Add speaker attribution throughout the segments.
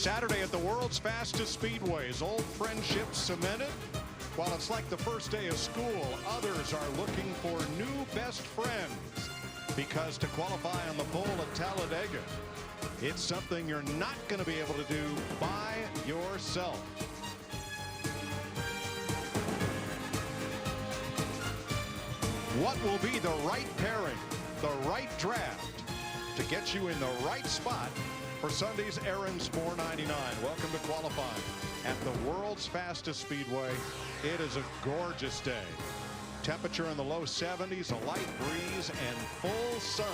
Speaker 1: Saturday at the world's fastest speedways, old friendships cemented. While it's like the first day of school, others are looking for new best friends. Because to qualify on the pole at Talladega, it's something you're not going to be able to do by yourself. What will be the right pairing, the right draft to get you in the right spot for Sunday's Aaron's 499? Welcome to qualifying at the world's fastest speedway. It is a gorgeous day. Temperature in the low 70s, a light breeze, and full sun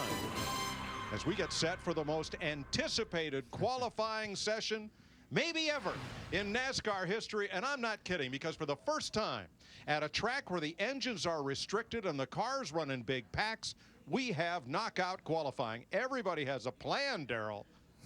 Speaker 1: as we get set for the most anticipated qualifying session maybe ever in NASCAR history. And I'm not kidding, because for the first time at a track where the engines are restricted and the cars run in big packs, we have knockout qualifying. Everybody has a plan, Darrell.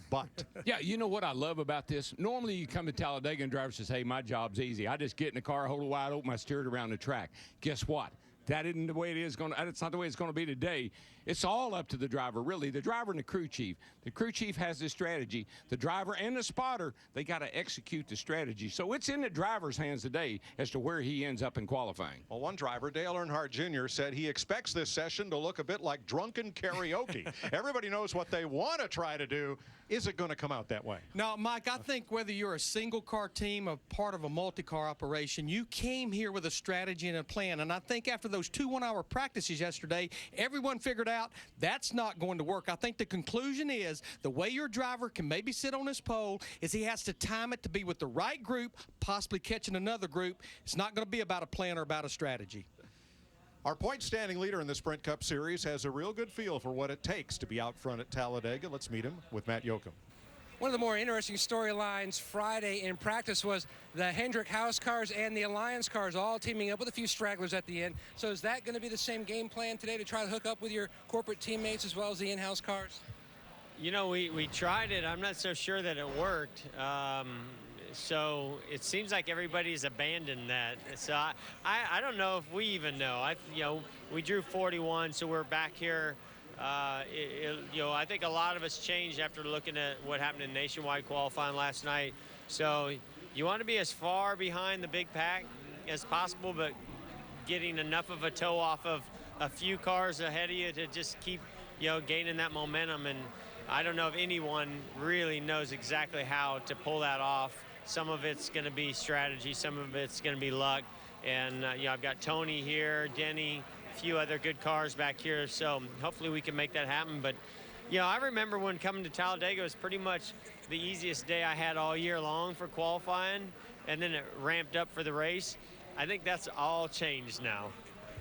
Speaker 1: But
Speaker 2: yeah, you know what I love about this? Normally you come to Talladega and driver says, hey, my job's easy. I just get in the car, hold it wide open, I steer it around the track. Guess what? That isn't the way it is going to, it's not the way it's going to be today. It's all up to the driver, really. The driver and the crew chief. The crew chief has this strategy. The driver and the spotter, they got to execute the strategy. So it's in the driver's hands today as to where he ends up in qualifying.
Speaker 1: Well, one driver, Dale Earnhardt Jr., said he expects this session to look a bit like drunken karaoke. Everybody knows what they want to try to do. Is it going to come out that way?
Speaker 3: Now, Mike, I think whether you're a single-car team or part of a multi-car operation, you came here with a strategy and a plan. And I think after those 2 one-hour practices yesterday, everyone figured out that's not going to work. I think the conclusion is the way your driver can maybe sit on his pole is he has to time it to be with the right group, possibly catching another group. It's not going to be about a plan or about a strategy.
Speaker 1: Our point-standing leader in the Sprint Cup Series has a real good feel for what it takes to be out front at Talladega. Let's meet him with Matt Yoakum.
Speaker 4: One of the more interesting storylines Friday in practice was the Hendrick House cars and the Alliance cars all teaming up with a few stragglers at the end. So is that going to be the same game plan today to try to hook up with your corporate teammates as well as the in-house cars?
Speaker 5: You know, we tried it. I'm not so sure that it worked. So it seems like everybody's abandoned that. So I don't know if we even know. You know, we drew 41, so we're back here. You know, I think a lot of us changed after looking at what happened in nationwide qualifying last night. So you want to be as far behind the big pack as possible, but getting enough of a toe off of a few cars ahead of you to just keep, you know, gaining that momentum. And I don't know if anyone really knows exactly how to pull that off. Some of it's going to be strategy, some of it's going to be luck. And, you know, I've got Tony here, Denny, a few other good cars back here, so hopefully we can make that happen. But, you know, I remember when coming to Talladega, it was pretty much the easiest day I had all year long for qualifying, and then it ramped up for the race. I think that's all changed now.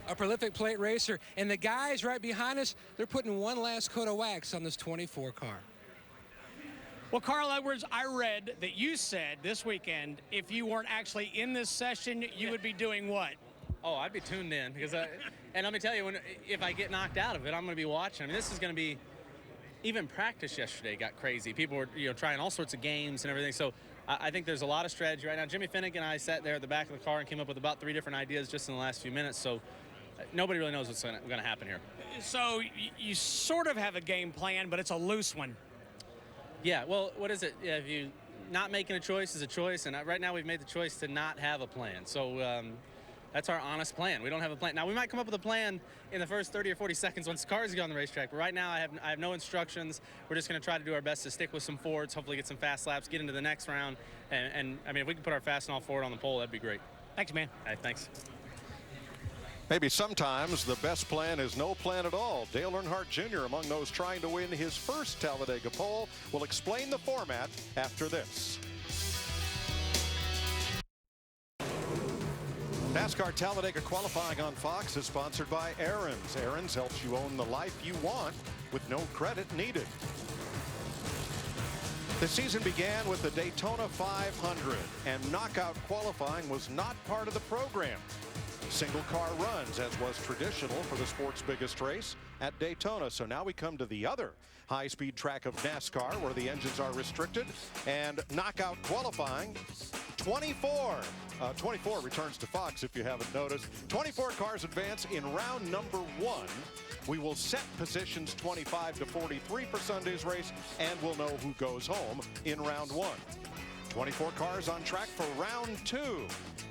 Speaker 4: A prolific plate racer, and the guys right behind us, they're putting one last coat of wax on this 24 car.
Speaker 6: Well, Carl Edwards, I read that you said this weekend if you weren't actually in this session, you would be doing what?
Speaker 7: Oh, I'd be tuned in because, and let me tell you, if I get knocked out of it, I'm going to be watching. I mean, this is going to be, even practice yesterday got crazy. People were, you know, trying all sorts of games and everything. So I think there's a lot of strategy right now. Jimmy Finnegan and I sat there at the back of the car and came up with about 3 different ideas just in the last few minutes. So nobody really knows what's going to happen here.
Speaker 6: So you sort of have a game plan, but it's a loose one.
Speaker 7: Yeah, well, what is it? Yeah, if you not making a choice is a choice, and right now we've made the choice to not have a plan. So that's our honest plan. We don't have a plan. Now, we might come up with a plan in the first 30 or 40 seconds once the cars get on the racetrack, but right now I have no instructions. We're just going to try to do our best to stick with some Fords, hopefully get some fast laps, get into the next round, and I mean, if we can put our Fastenal Ford on the pole, that'd be great.
Speaker 6: Thanks, man.
Speaker 7: All right, thanks.
Speaker 1: maybe sometimes the best plan is no plan at all. Dale Earnhardt Jr., among those trying to win his first Talladega pole, will explain the format after this. NASCAR Talladega qualifying on Fox is sponsored by Aaron's. Aaron's helps you own the life you want with no credit needed. The season began with the Daytona 500, and knockout qualifying was not part of the program. Single car runs, as was traditional for the sport's biggest race at Daytona. So now we come to the other high-speed track of NASCAR where the engines are restricted, and knockout qualifying 24 returns to Fox, if you haven't noticed. 24 cars advance in round number 1 We will set positions 25 to 43 for Sunday's race, and we'll know who goes home in round 1. 24 cars on track for round 2.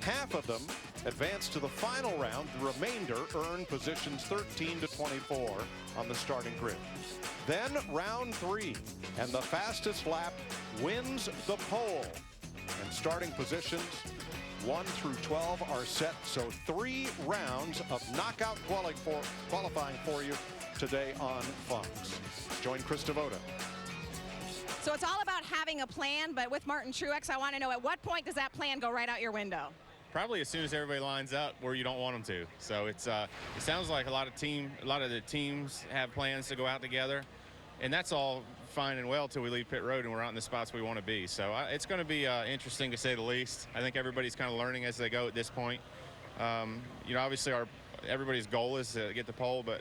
Speaker 1: Half of them advance to the final round. The remainder earn positions 13 to 24 on the starting grid. Then round 3, and the fastest lap wins the pole. And starting positions 1 through 12 are set, so 3 rounds of knockout qualifying for you today on Fox. Join Chris Devoto.
Speaker 8: So it's all about having a plan, but with Martin Truex, I want to know, at what point does that plan go right out your window?
Speaker 9: Probably as soon as everybody lines up where you don't want them to. So it's it sounds like a lot of the teams have plans to go out together, and that's all fine and well till we leave pit road and we're out in the spots we want to be. So it's going to be interesting to say the least. I think everybody's kind of learning as they go at this point. You know, obviously everybody's goal is to get the pole, but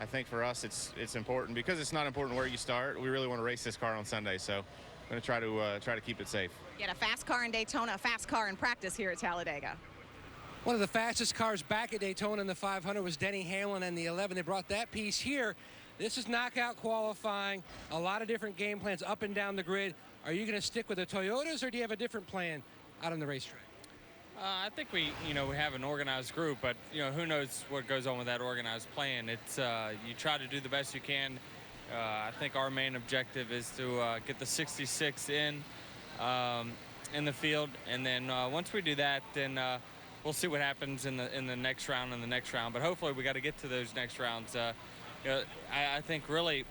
Speaker 9: I think for us it's important because it's not important where you start. We really want to race this car on Sunday, so I'm going to try to keep it safe.
Speaker 8: You had a fast car in Daytona, a fast car in practice here at Talladega.
Speaker 4: One of the fastest cars back at Daytona in the 500 was Denny Hamlin in the 11. They brought that piece here. This is knockout qualifying, a lot of different game plans up and down the grid. Are you going to stick with the Toyotas, or do you have a different plan out on the racetrack?
Speaker 10: I think we have an organized group, but who knows what goes on with that organized plan. It's you try to do the best you can. I think our main objective is to get the 66 in the field, and then once we do that, then we'll see what happens in the next round and the next round. But hopefully we got to get to those next rounds. I think really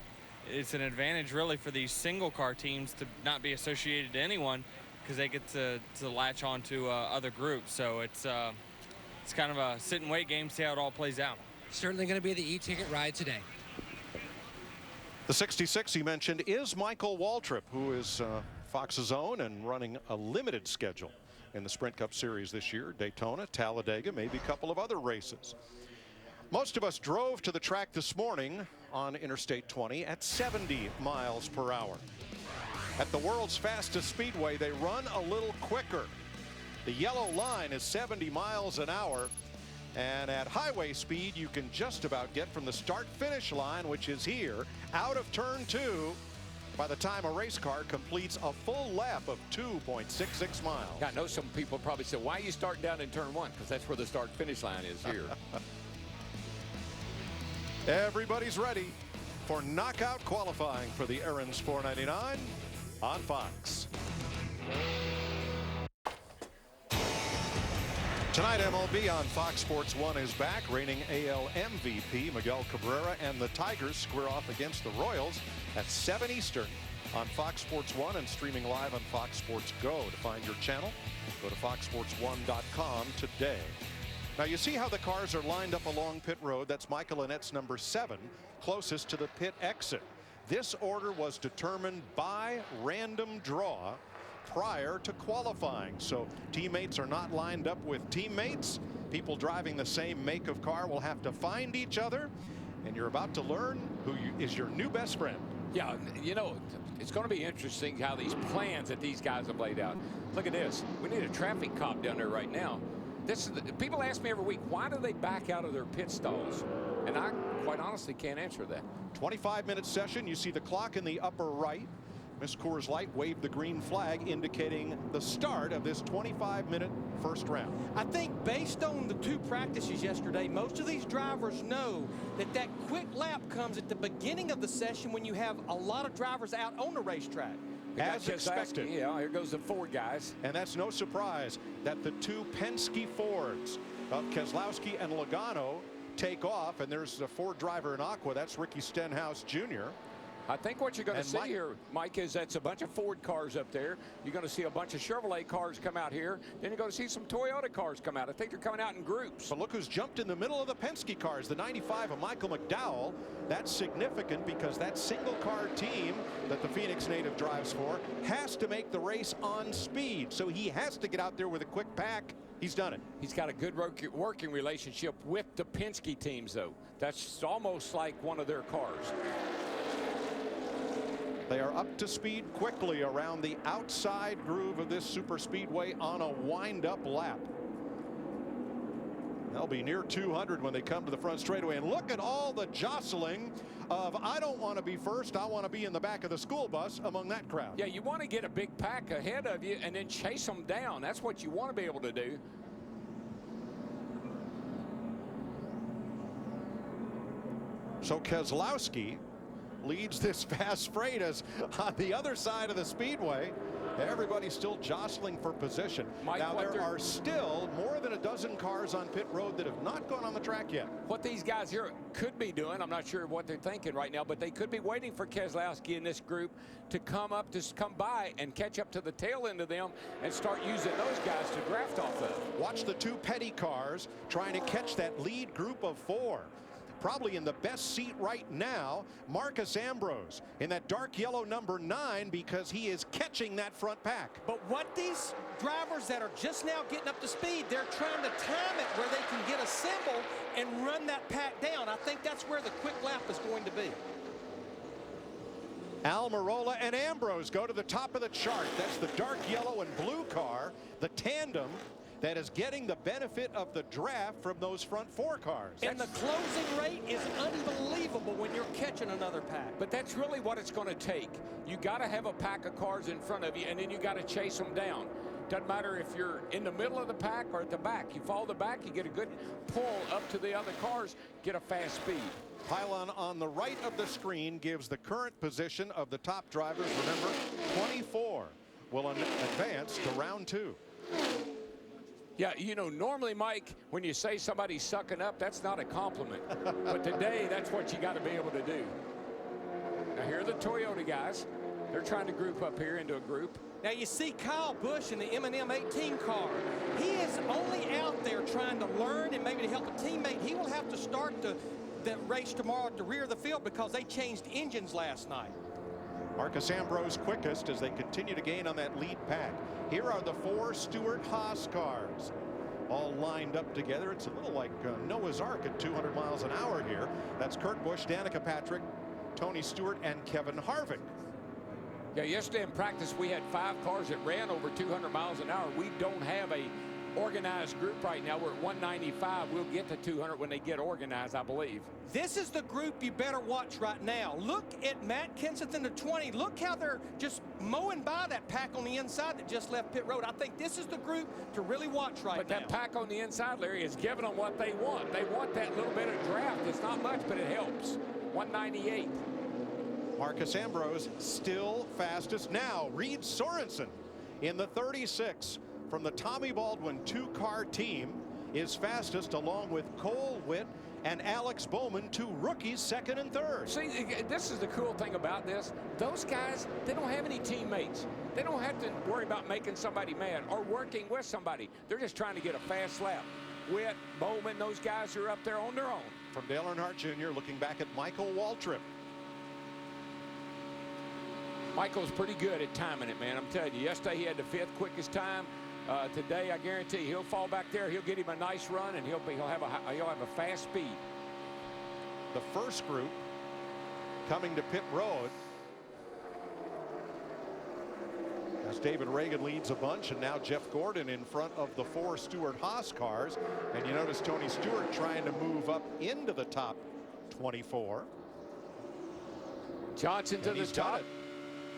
Speaker 10: it's an advantage really for these single car teams to not be associated to anyone, because they get to latch on to other groups. So it's kind of a sit and wait game, see how it all plays out.
Speaker 4: Certainly going to be the e-ticket ride today.
Speaker 1: The 66 he mentioned is Michael Waltrip, who is Fox's own and running a limited schedule in the Sprint Cup Series this year. Daytona, Talladega, maybe a couple of other races. Most of us drove to the track this morning on Interstate 20 at 70 miles per hour. At the world's fastest speedway, they run a little quicker. The yellow line is 70 miles an hour. And at highway speed, you can just about get from the start-finish line, which is here, out of turn 2 by the time a race car completes a full lap of 2.66 miles.
Speaker 2: I know some people probably say, why are you starting down in turn 1? Because that's where the start-finish line is here.
Speaker 1: Everybody's ready for knockout qualifying for the Aaron's 499 on Fox. Tonight, MLB on Fox Sports 1 is back. Reigning AL MVP Miguel Cabrera and the Tigers square off against the Royals at 7 Eastern on Fox Sports 1 and streaming live on Fox Sports Go. To find your channel, go to foxsports1.com today. Now you see how the cars are lined up along pit road. That's Michael Annette's number 7, closest to the pit exit. This order was determined by random draw prior to qualifying. So teammates are not lined up with teammates. People driving the same make of car will have to find each other. And you're about to learn who is your new best friend.
Speaker 2: Yeah, it's going to be interesting how these plans that these guys have laid out. Look at this. We need a traffic cop down there right now. People ask me every week, why do they back out of their pit stalls? And I quite honestly can't answer that.
Speaker 1: 25-minute session. You see the clock in the upper right. Miss Coors Light waved the green flag indicating the start of this 25-minute first round.
Speaker 3: I think based on the 2 practices yesterday, most of these drivers know that quick lap comes at the beginning of the session when you have a lot of drivers out on the racetrack.
Speaker 1: As expected.
Speaker 2: Yeah, here goes the Ford guys.
Speaker 1: And that's no surprise that the 2 Penske Fords of Keselowski and Logano take off, and there's a Ford driver in aqua. That's Ricky Stenhouse Jr.
Speaker 2: I think what you're going to see here, Mike, is that's a bunch of Ford cars up there. You're going to see a bunch of Chevrolet cars come out here. Then you're going to see some Toyota cars come out. I think they're coming out in groups.
Speaker 1: But look who's jumped in the middle of the Penske cars, the 95 of Michael McDowell. That's significant because that single car team that the Phoenix native drives for has to make the race on speed. So he has to get out there with a quick pack. He's done it.
Speaker 2: He's got a good working relationship with the Penske teams, though. That's almost like one of their cars.
Speaker 1: They are up to speed quickly around the outside groove of this Superspeedway on a wind-up lap. They'll be near 200 when they come to the front straightaway. And look at all the jostling of, I don't want to be first, I want to be in the back of the school bus among that crowd.
Speaker 2: Yeah, you want to get a big pack ahead of you and then chase them down. That's what you want to be able to do.
Speaker 1: So Keselowski leads this fast freight as on the other side of the speedway. Everybody's still jostling for position. Now, there are still more than a dozen cars on pit road that have not gone on the track yet.
Speaker 2: What these guys here could be doing, I'm not sure what they're thinking right now, but they could be waiting for Keselowski in this group to come by and catch up to the tail end of them and start using those guys to draft off of.
Speaker 1: Watch the two petty cars trying to catch that lead group of 4. Probably in the best seat right now, Marcus Ambrose in that dark yellow number 9, because he is catching that front pack.
Speaker 3: But what these drivers that are just now getting up to speed, they're trying to time it where they can get a symbol and run that pack down. I think that's where the quick lap is going to be.
Speaker 1: Almirola and Ambrose go to the top of the chart. That's the dark yellow and blue car, the tandem that is getting the benefit of the draft from those front 4 cars.
Speaker 3: And the closing rate is unbelievable when you're catching another pack.
Speaker 2: But that's really what it's going to take. You got to have a pack of cars in front of you, and then you got to chase them down. Doesn't matter if you're in the middle of the pack or at the back. You follow the back, you get a good pull up to the other cars, get a fast speed.
Speaker 1: Pylon on the right of the screen gives the current position of the top drivers. Remember, 24 will advance to round 2.
Speaker 2: Yeah, you know, normally, Mike, when you say somebody's sucking up, that's not a compliment. But today, that's what you got to be able to do. Now, here are the Toyota guys. They're trying to group up here into a group.
Speaker 3: Now, you see Kyle Busch in the M&M 18 car. He is only out there trying to learn and maybe to help a teammate. He will have to start the race tomorrow at the rear of the field because they changed engines last night.
Speaker 1: Marcus Ambrose quickest as they continue to gain on that lead pack. Here are the 4 Stewart-Haas cars all lined up together. It's a little like Noah's Ark at 200 miles an hour here. That's Kurt Busch, Danica Patrick, Tony Stewart, and Kevin Harvick.
Speaker 2: Yeah, yesterday in practice, we had 5 cars that ran over 200 miles an hour. We don't have a organized group right now. We're at 195. We'll get to 200 when they get organized, I believe.
Speaker 3: This is the group you better watch right now. Look at Matt Kenseth in the 20. Look how they're just mowing by that pack on the inside that just left pit road. I think this is the group to really watch right now.
Speaker 2: But that pack on the inside, Larry, is giving them what they want. They want that little bit of draft. It's not much, but it helps. 198.
Speaker 1: Marcus Ambrose still fastest. Now, Reed Sorensen in the 36 from the Tommy Baldwin 2-car team is fastest, along with Cole Witt and Alex Bowman, 2 rookies, 2nd and 3rd.
Speaker 2: See, this is the cool thing about this. Those guys, they don't have any teammates. They don't have to worry about making somebody mad or working with somebody. They're just trying to get a fast lap. Witt, Bowman, those guys are up there on their own.
Speaker 1: From Dale Earnhardt Jr., looking back at Michael Waltrip.
Speaker 2: Michael's pretty good at timing it, man. I'm telling you, yesterday he had the 5th quickest time. Today, I guarantee he'll fall back there. He'll get him a nice run, and he'll have a fast speed.
Speaker 1: The first group coming to pit road as David Reagan leads a bunch, and now Jeff Gordon in front of the 4 Stewart-Haas cars. And you notice Tony Stewart trying to move up into the top 24.
Speaker 2: Johnson to the top.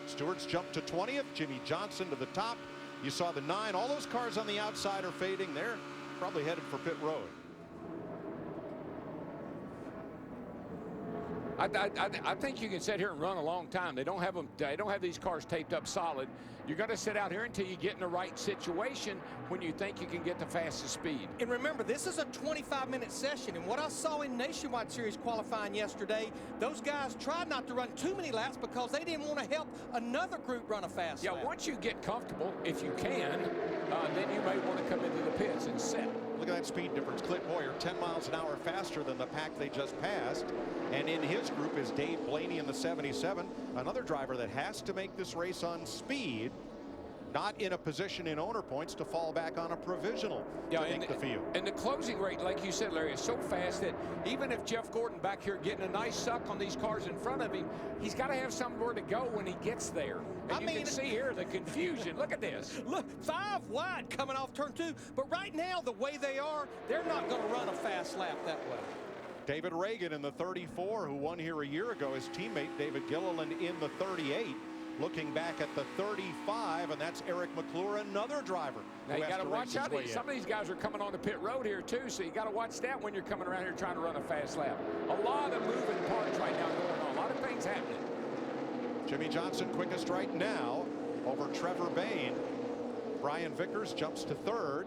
Speaker 1: Stewart's jumped to 20th. Jimmy Johnson to the top. You saw the 9. All those cars on the outside are fading. They're probably headed for pit road.
Speaker 2: I think you can sit here and run a long time. They don't have them. They don't have these cars taped up solid. You're going to sit out here until you get in the right situation when you think you can get the fastest speed.
Speaker 3: And remember, this is a 25-minute session. And what I saw in Nationwide Series qualifying yesterday, those guys tried not to run too many laps because they didn't want to help another group run a fast lap.
Speaker 2: Yeah, once you get comfortable, if you can, then you may want to come into the pits and set.
Speaker 1: Look at that speed difference. Clint Boyer 10 miles an hour faster than the pack they just passed. And in his group is Dave Blaney in the 77, another driver that has to make this race on speed. not in a position in owner points to fall back on a provisional to make the field.
Speaker 2: And the closing rate, like you said, Larry, is so fast that even if Jeff Gordon back here getting a nice suck on these cars in front of him, he's got to have somewhere to go when he gets there. And you can see here the confusion. Look at this.
Speaker 3: Look, 5 wide coming off turn 2. But right now, the way they are, they're not going to run a fast lap that way.
Speaker 1: David Reagan in the 34, who won here a year ago, his teammate David Gilliland in the 38. Looking back at the 35, and that's Eric McClure, another driver.
Speaker 2: Now you got to watch out. Some of these guys are coming on the pit road here too, so you got to watch that when you're coming around here trying to run a fast lap. A lot of moving parts right now going on. A lot of things happening.
Speaker 1: Jimmy Johnson quickest right now over Trevor Bayne. Brian Vickers jumps to 3rd.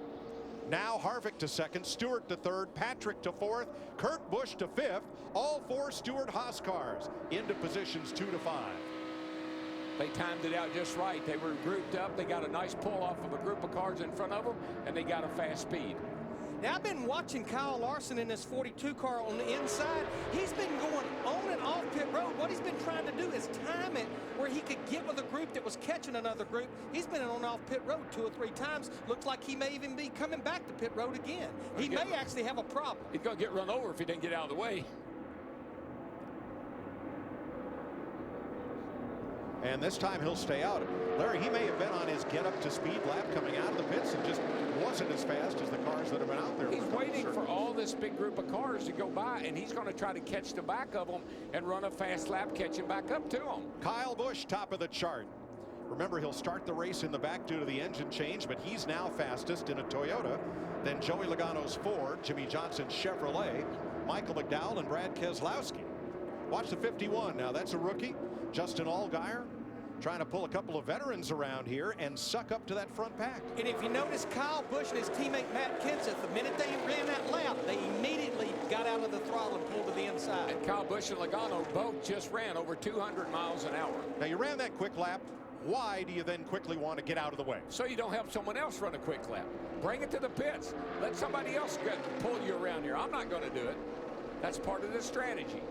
Speaker 1: Now Harvick to 2nd, Stewart to 3rd, Patrick to 4th, Kurt Busch to 5th. All 4 Stewart-Haas cars into positions 2 to 5.
Speaker 2: They timed it out just right. They were grouped up. They got a nice pull off of a group of cars in front of them, and they got a fast speed.
Speaker 3: Now, I've been watching Kyle Larson in this 42 car on the inside. He's been going on and off pit road. What he's been trying to do is time it where he could get with a group that was catching another group. He's been on and off pit road 2 or 3 times. Looks like he may even be coming back to pit road again. He may actually have a problem.
Speaker 2: He's going to get run over if he didn't get out of the way.
Speaker 1: And this time he'll stay out. Larry, he may have been on his get up to speed lap coming out of the pits and just wasn't as fast as the cars that have been out there.
Speaker 2: He's waiting for all this big group of cars to go by, and he's going to try to catch the back of them and run a fast lap, catching back up to them.
Speaker 1: Kyle Busch, top of the chart. Remember, he'll start the race in the back due to the engine change, but he's now fastest in a Toyota. Then Joey Logano's Ford, Jimmy Johnson's Chevrolet, Michael McDowell, and Brad Keselowski. Watch the 51 now. That's a rookie. Justin Allgaier trying to pull a couple of veterans around here and suck up to that front pack.
Speaker 3: And if you notice, Kyle Busch and his teammate Matt Kenseth, the minute they ran that lap, they immediately got out of the throttle and pulled to the inside.
Speaker 2: And Kyle Busch and Logano both just ran over 200 miles an hour.
Speaker 1: Now, you ran that quick lap. Why do you then quickly want to get out of the way?
Speaker 2: So you don't help someone else run a quick lap. Bring it to the pits. Let somebody else pull you around here. I'm not going to do it. That's part of the strategy.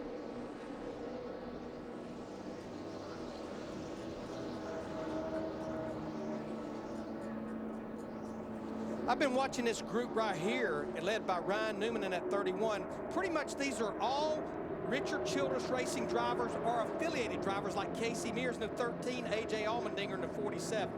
Speaker 3: I've been watching this group right here, led by Ryan Newman in that 31. Pretty much these are all Richard Childress Racing drivers or affiliated drivers like Casey Mears in the 13, A.J. Allmendinger in the 47.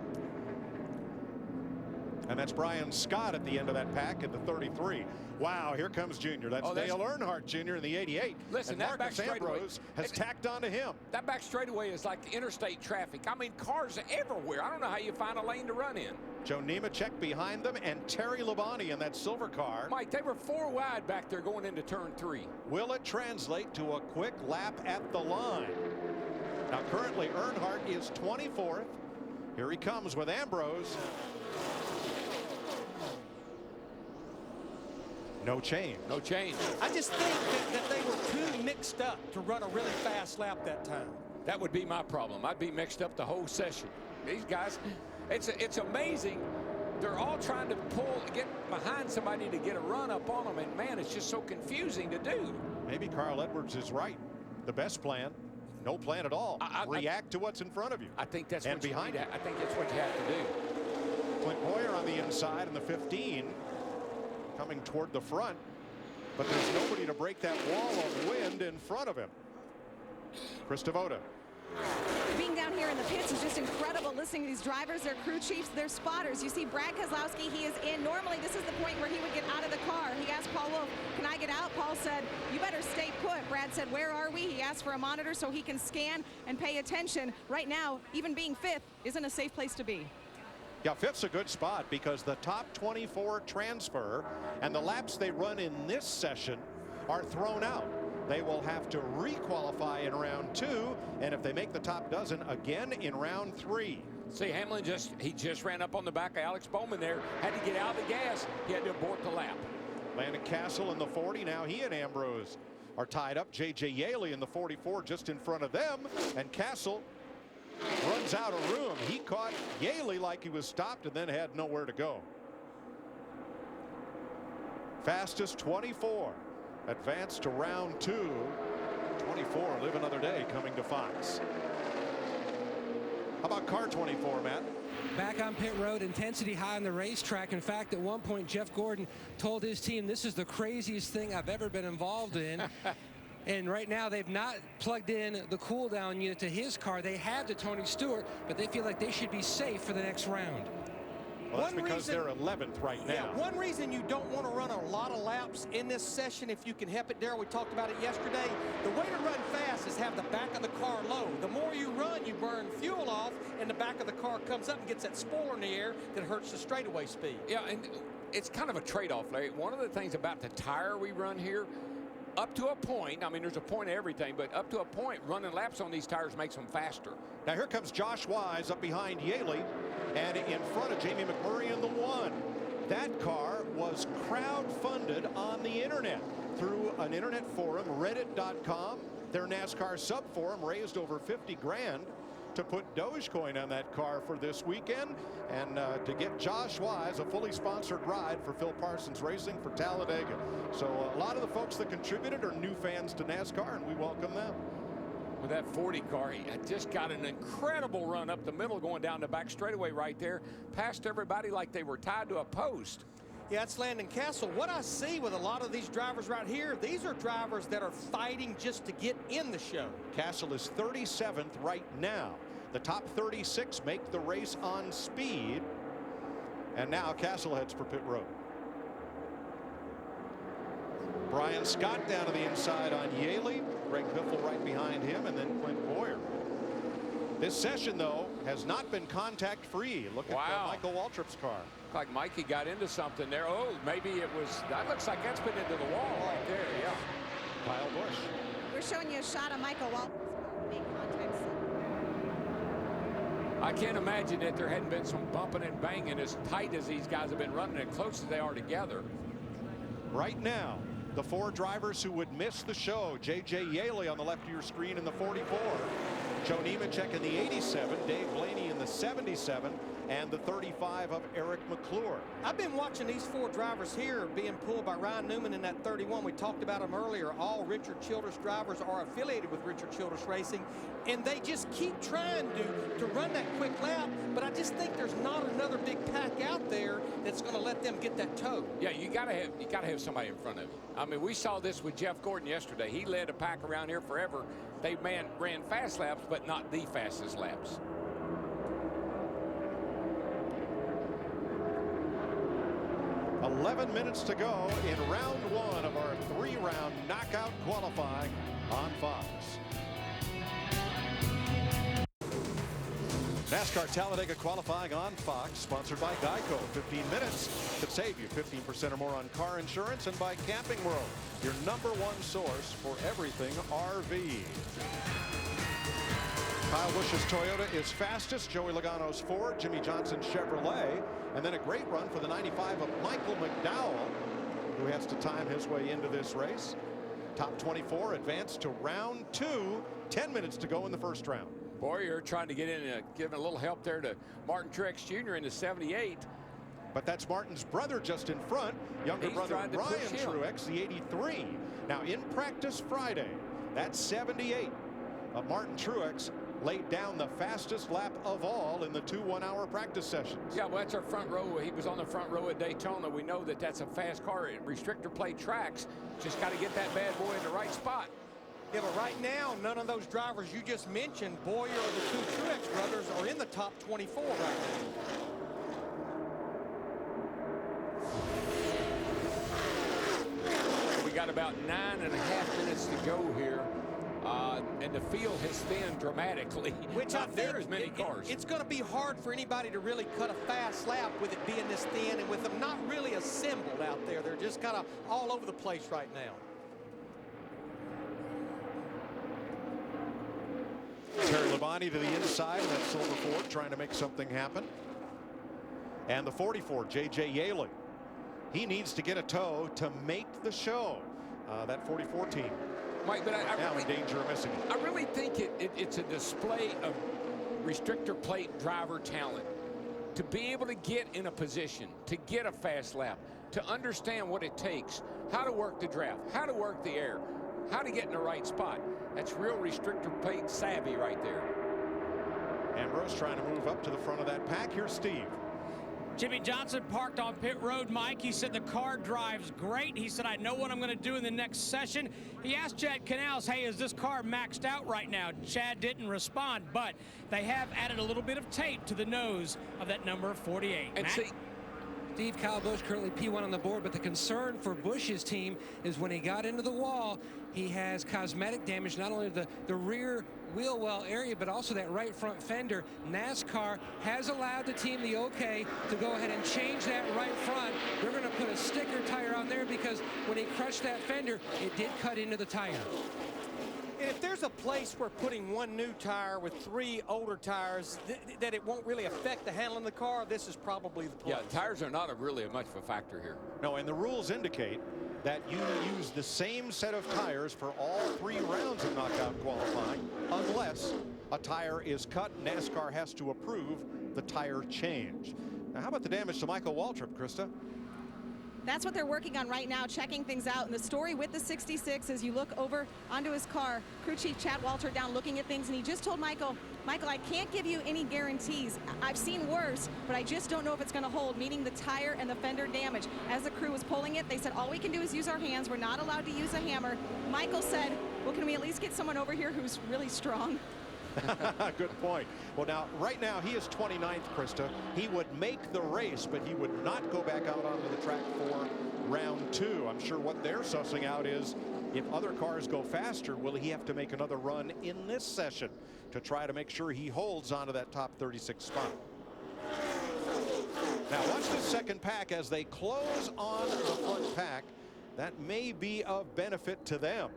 Speaker 1: And that's Brian Scott at the end of that pack at the 33. Wow, here comes Junior. That's Dale Earnhardt Jr. in the 88.
Speaker 2: Listen,
Speaker 1: and
Speaker 2: that
Speaker 1: Marcus
Speaker 2: back straightaway
Speaker 1: Ambrose has tacked onto him.
Speaker 2: That back straightaway is like interstate traffic. I mean, cars everywhere. I don't know how you find a lane to run in.
Speaker 1: Joe Nemechek behind them and Terry Labonte in that silver car.
Speaker 2: Mike, they were 4 wide back there going into turn 3.
Speaker 1: Will it translate to a quick lap at the line? Now, currently, Earnhardt is 24th. Here he comes with Ambrose. No change.
Speaker 2: No change.
Speaker 3: I just think that they were too mixed up to run a really fast lap that time.
Speaker 2: That would be my problem. I'd be mixed up the whole session. These guys, it's amazing. They're all trying to get behind somebody to get a run up on them, and man, it's just so confusing to do.
Speaker 1: Maybe Carl Edwards is right. The best plan, no plan at all. React to what's in front of you.
Speaker 2: I think that's
Speaker 1: and
Speaker 2: what
Speaker 1: behind
Speaker 2: you need. I think that's what you have to do.
Speaker 1: Clint Boyer on the inside in the 15, coming toward the front, but there's nobody to break that wall of wind in front of him. Chris Devoto.
Speaker 8: Being down here in the pits is just incredible, listening to these drivers, their crew chiefs, their spotters. You see Brad Keselowski, he is in. Normally, this is the point where he would get out of the car. He asked Paul Wolf, can I get out? Paul said, you better stay put. Brad said, where are we? He asked for a monitor so he can scan and pay attention. Right now, even being 5th isn't a safe place to be.
Speaker 1: Yeah, 5th's a good spot because the top 24 transfer, and the laps they run in this session are thrown out. They will have to re-qualify in round 2, and if they make the top dozen, again in round 3.
Speaker 2: See, Hamlin just ran up on the back of Alex Bowman there, had to get out of the gas. He had to abort the lap.
Speaker 1: Landon Castle in the 40. Now he and Ambrose are tied up. J.J. Yaley in the 44 just in front of them, and Castle runs out of room. He caught Yaley like he was stopped and then had nowhere to go. Fastest 24. Advanced to round 2. 24 live another day coming to Fox. How about car 24, Matt?
Speaker 4: Back on pit road, intensity high on the racetrack. In fact, at one point, Jeff Gordon told his team, this is the craziest thing I've ever been involved in. And right now, they've not plugged in the cool-down unit to his car. They have to Tony Stewart, but they feel like they should be safe for the next round.
Speaker 1: Well, that's because they're 11th right now.
Speaker 3: Yeah, one reason you don't want to run a lot of laps in this session, if you can help it, Darrell, we talked about it yesterday. The way to run fast is have the back of the car low. The more you run, you burn fuel off, and the back of the car comes up and gets that spoiler in the air that hurts the straightaway speed.
Speaker 2: Yeah, and it's kind of a trade-off, Larry. One of the things about the tire we run here, up to a point, I mean, there's a point of everything, but up to a point, running laps on these tires makes them faster.
Speaker 1: Now here comes Josh Wise up behind Yaley and in front of Jamie McMurray in the 1. That car was crowd-funded on the internet through an internet forum, reddit.com. Their NASCAR sub-forum raised over 50 grand to put Dogecoin on that car for this weekend and to get Josh Wise a fully sponsored ride for Phil Parsons Racing for Talladega. So a lot of the folks that contributed are new fans to NASCAR, and we welcome them.
Speaker 2: With that 40 car, he just got an incredible run up the middle going down the back straightaway right there, past everybody like they were tied to a post.
Speaker 3: Yeah, it's Landon Castle. What I see with a lot of these drivers right here, these are drivers that are fighting just to get in the show.
Speaker 1: Castle is 37th right now. The top 36 make the race on speed. And now Castle heads for pit road. Brian Scott down to the inside on Yaley. Greg Biffle right behind him, and then Clint Boyer. This session, though, has not been contact-free. Look at Michael Waltrip's car.
Speaker 2: Like Mikey got into something there. Oh, maybe it was, that looks like that's been into the wall right there, yeah.
Speaker 1: Kyle Busch.
Speaker 8: We're showing you a shot of Michael Waltrip's being contacts.
Speaker 2: I can't imagine that there hadn't been some bumping and banging as tight as these guys have been running and close as they are together.
Speaker 1: Right now, the 4 drivers who would miss the show: J.J. Yaley on the left of your screen in the 44, Joe Nemechek in the 87, Dave Blaney in the 77, and the 35 of Eric McClure.
Speaker 3: I've been watching these 4 drivers here being pulled by Ryan Newman in that 31. We talked about them earlier. All Richard Childress drivers are affiliated with Richard Childress Racing, and they just keep trying to run that quick lap, but I just think there's not another big pack out there that's going to let them get that toe.
Speaker 2: Yeah, you gotta have somebody in front of you. I mean, we saw this with Jeff Gordon yesterday. He led a pack around here forever. They ran fast laps, but not the fastest laps.
Speaker 1: "11 minutes to go in round 1 of our 3-round knockout qualifying on Fox." NASCAR Talladega qualifying on Fox, sponsored by Geico. 15 minutes could save you 15% or more on car insurance, and by Camping World, your #1 source for everything RV. Kyle Busch's Toyota is fastest, Joey Logano's Ford, Jimmy Johnson's Chevrolet, and then a great run for the 95 of Michael McDowell, who has to time his way into this race. Top 24 advanced to round 2, 10 minutes to go in the first round.
Speaker 2: Boyer trying to get in and give a little help there to Martin Truex Jr. in the 78.
Speaker 1: But that's Martin's brother just in front, younger brother Ryan Truex, the 83. Now in practice Friday, that 78 of Martin Truex laid down the fastest lap of all in the 2 one-hour practice sessions.
Speaker 2: Yeah, well, that's our front row. He was on the front row at Daytona. We know that that's a fast car at restrictor plate tracks. Just got to get that bad boy in the right spot.
Speaker 3: Yeah, but right now, none of those drivers you just mentioned, Boyer or the 2 Truex brothers, are in the top 24 right now.
Speaker 2: We got about 9.5 minutes to go here. And the field has thinned dramatically.
Speaker 3: Which I think
Speaker 2: there as many cars.
Speaker 3: It's going to be hard for anybody to really cut a fast lap with it being this thin and with them not really assembled out there. They're just kind of all over the place right now.
Speaker 1: Terry Labonte to the inside of that silver Ford, trying to make something happen. And the 44, J.J. Yaley. He needs to get a toe to make the show. That 44 team.
Speaker 2: Mike, but I
Speaker 1: now
Speaker 2: really,
Speaker 1: in danger of missing it.
Speaker 2: I really think it's a display of restrictor plate driver talent. To be able to get in a position, to get a fast lap, to understand what it takes, how to work the draft, how to work the air, how to get in the right spot. That's real restrictor plate savvy right there.
Speaker 1: Ambrose trying to move up to the front of that pack. Here's Steve.
Speaker 6: Jimmy Johnson parked on pit road, Mike. He said the car drives great. He said, I know what I'm going to do in the next session. He asked Chad Canals, hey, is this car maxed out right now? Chad didn't respond, but they have added a little bit of tape to the nose of that number 48.
Speaker 4: And see, Steve, Kyle Busch currently P1 on the board, but the concern for Busch's team is when he got into the wall, he has cosmetic damage, not only the rear wheel well area, but also that right front fender. NASCAR has allowed the team the okay to go ahead and change that right front. They're going to put a sticker tire on there because when he crushed that fender, it did cut into the tire.
Speaker 3: And if there's a place where putting one new tire with 3 older tires that it won't really affect the handling of the car, this is probably the place.
Speaker 2: Yeah, tires are not really much of a factor here.
Speaker 1: No, and the rules indicate that you use the same set of tires for all 3 rounds of knockout qualifying unless a tire is cut. NASCAR has to approve the tire change. Now, how about the damage to Michael Waltrip, Krista?
Speaker 8: That's what they're working on right now, checking things out. And the story with the 66, as you look over onto his car, crew chief Chad Walter down looking at things, and he just told Michael, I can't give you any guarantees. I've seen worse, but I just don't know if it's going to hold, meaning the tire and the fender damage. As the crew was pulling it, they said, all we can do is use our hands. We're not allowed to use a hammer. Michael said, well, can we at least get someone over here who's really strong?
Speaker 1: Good point. Well, now, right now, he is 29th, Krista. He would make the race, but he would not go back out onto the track for round 2. I'm sure what they're sussing out is if other cars go faster, will he have to make another run in this session to try to make sure he holds onto that top 36 spot. Now, watch this second pack as they close on the front pack. That may be of benefit to them.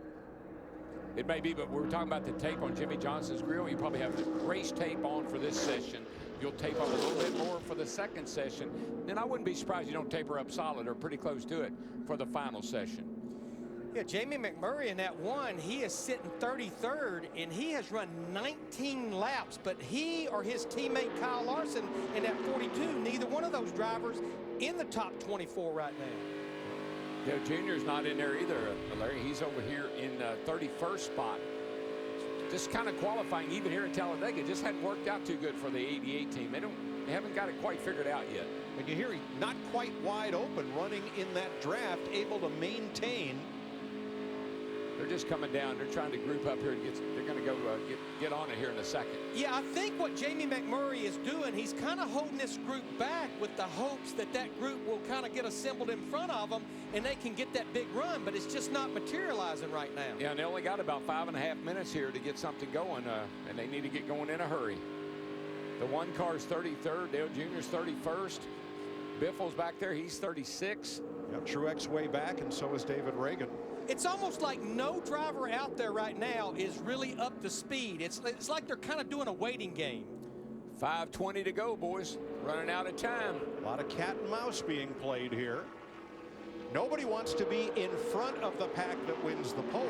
Speaker 2: It may be, but we're talking about the tape on Jimmy Johnson's grill. You probably have the race tape on for this session. You'll tape up a little bit more for the second session. Then I wouldn't be surprised you don't taper up solid or pretty close to it for the final session.
Speaker 3: Yeah, Jamie McMurray in that one, he is sitting 33rd, and he has run 19 laps, but he or his teammate Kyle Larson in that 42, neither one of those drivers in the top 24 right now.
Speaker 2: Dale Jr. is not in there either, Larry. He's over here in 31st spot. Just kind of qualifying even here at Talladega. Just hadn't worked out too good for the 88 team. They haven't got it quite figured out yet.
Speaker 1: And you hear he's not quite wide open running in that draft, able to maintain.
Speaker 2: They're just coming down. They're trying to group up here. They're going to go get on it here in a second.
Speaker 3: Yeah, I think what Jamie McMurray is doing, he's kind of holding this group back with the hopes that that group will kind of get assembled in front of them and they can get that big run, but it's just not materializing right now.
Speaker 2: Yeah, and they only got about 5.5 minutes here to get something going, and they need to get going in a hurry. The one car's 33rd. Dale Jr.'s 31st. Biffle's back there. He's 36.
Speaker 1: Yep, Truex way back, and so is David Reagan.
Speaker 3: It's almost like no driver out there right now is really up to speed. It's like they're kind of doing a waiting game.
Speaker 2: 5:20 to go, boys. Running out of time.
Speaker 1: A lot of cat and mouse being played here. Nobody wants to be in front of the pack that wins the pole.